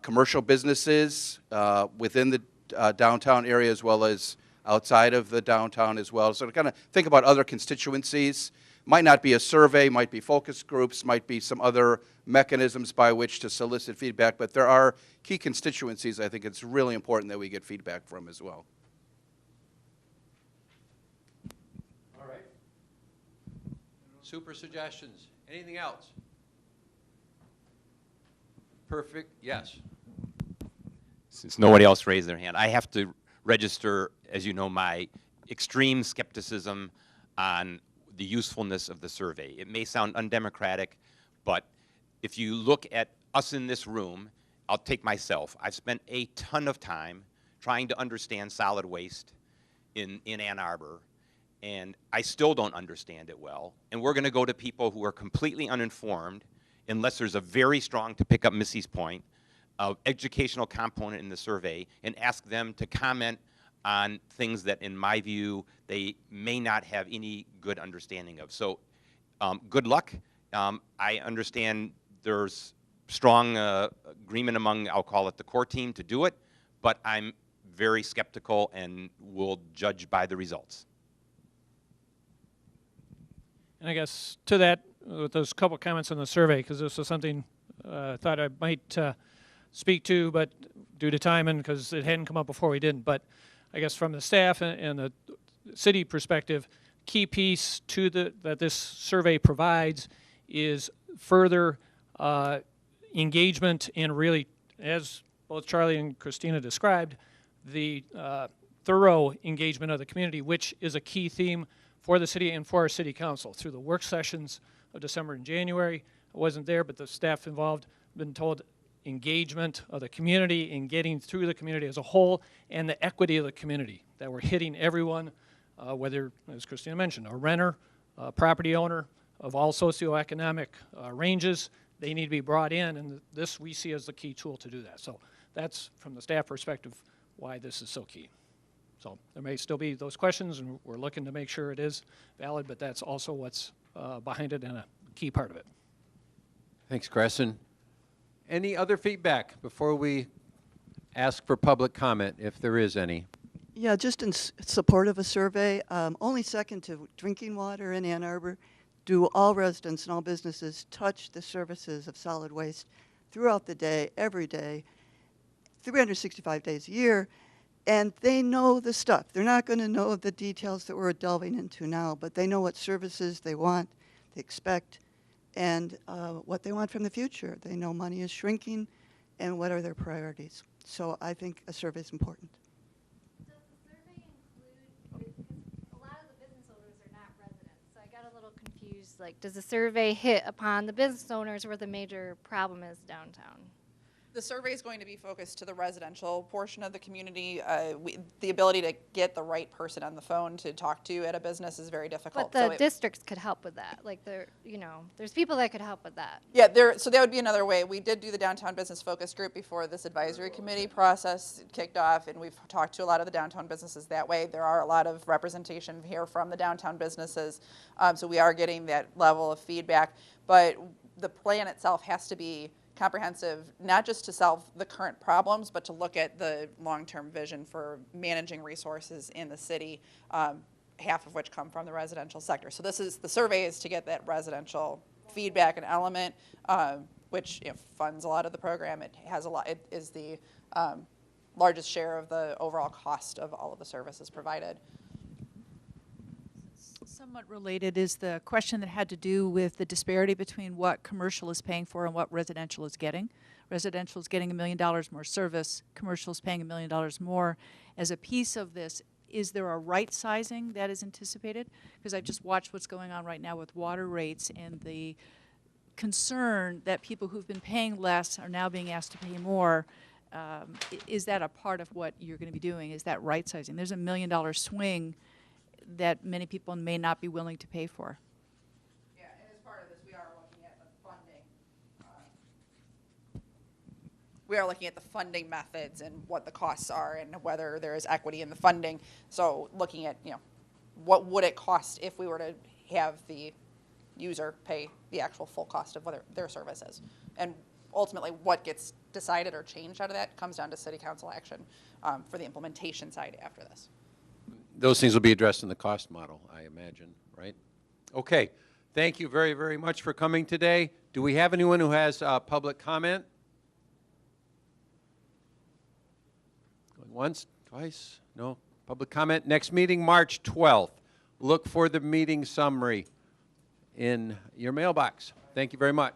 commercial businesses within the downtown area as well as outside of the downtown as well. So to kind of think about other constituencies. Might not be a survey, might be focus groups, might be some other mechanisms by which to solicit feedback, but there are key constituencies I think it's really important that we get feedback from as well. All right. Super suggestions. Anything else? Perfect. Yes. Since nobody else raised their hand, I have to register, as you know, my extreme skepticism on the usefulness of the survey. It may sound undemocratic, but if you look at us in this room, I'll take myself. I've spent a ton of time trying to understand solid waste in Ann Arbor, and I still don't understand it well. And we're going to go to people who are completely uninformed, unless there's a very strong, to pick up Missy's point, educational component in the survey, and ask them to comment on things that, in my view, they may not have any good understanding of. So good luck. I understand there's strong agreement among, I'll call it the core team, to do it, but I'm very skeptical and will judge by the results. And I guess to that, with those couple comments on the survey, because this was something I thought I might speak to, but due to time and because it hadn't come up before, we didn't. But I guess from the staff and the city perspective, key piece to that this survey provides is further engagement and really, as both Charlie and Christina described, the thorough engagement of the community, which is a key theme for the city and for our city council. Through the work sessions of December and January, I wasn't there, but the staff involved have been told engagement of the community and getting through the community as a whole, and the equity of the community, that we're hitting everyone, whether, as Christina mentioned, a renter, a property owner of all socioeconomic ranges, they need to be brought in, and this we see as the key tool to do that. So that's, from the staff perspective, why this is so key. So there may still be those questions, and we're looking to make sure it is valid, but that's also what's behind it and a key part of it. Thanks, Cresson. Any other feedback before we ask for public comment, if there is any? Yeah, just in support of a survey, only second to drinking water in Ann Arbor, do all residents and all businesses touch the services of solid waste throughout the day, every day, 365 days a year, and they know the stuff. They're not going to know the details that we're delving into now, but they know what services they want, they expect, and what they want from the future. They know money is shrinking, and what are their priorities. So I think a survey is important. Does the survey include, because a lot of the business owners are not residents, so I got a little confused. Like, does the survey hit upon the business owners where the major problem is downtown? The survey is going to be focused to the residential portion of the community. The ability to get the right person on the phone to talk to at a business is very difficult. But the districts could help with that. Like, there's people that could help with that. Yeah, so that would be another way. We did do the downtown business focus group before this advisory committee process kicked off, and we've talked to a lot of the downtown businesses that way. There are a lot of representation here from the downtown businesses, so we are getting that level of feedback. But the plan itself has to be comprehensive, not just to solve the current problems, but to look at the long-term vision for managing resources in the city, half of which come from the residential sector. So the survey is to get that residential feedback and element, which funds a lot of the program. It is the largest share of the overall cost of all of the services provided. Somewhat related is the question that had to do with the disparity between what commercial is paying for and what residential is getting. Residential is getting $1 million more service, commercial is paying $1 million more. As a piece of this, is there a right sizing that is anticipated? Because I've just watched what's going on right now with water rates and the concern that people who've been paying less are now being asked to pay more. Is that a part of what you're going to be doing? Is that right sizing? There's $1 million swing that many people may not be willing to pay for. Yeah, and as part of this, we are looking at the funding. We are looking at the funding methods and what the costs are and whether there is equity in the funding. So looking at, what would it cost if we were to have the user pay the actual full cost of what their service is. And ultimately, what gets decided or changed out of that comes down to city council action for the implementation side after this. Those things will be addressed in the cost model, I imagine, right? Okay. Thank you very, very much for coming today. Do we have anyone who has public comment? Going once, twice? No? Public comment. Next meeting, March 12th. Look for the meeting summary in your mailbox. Thank you very much.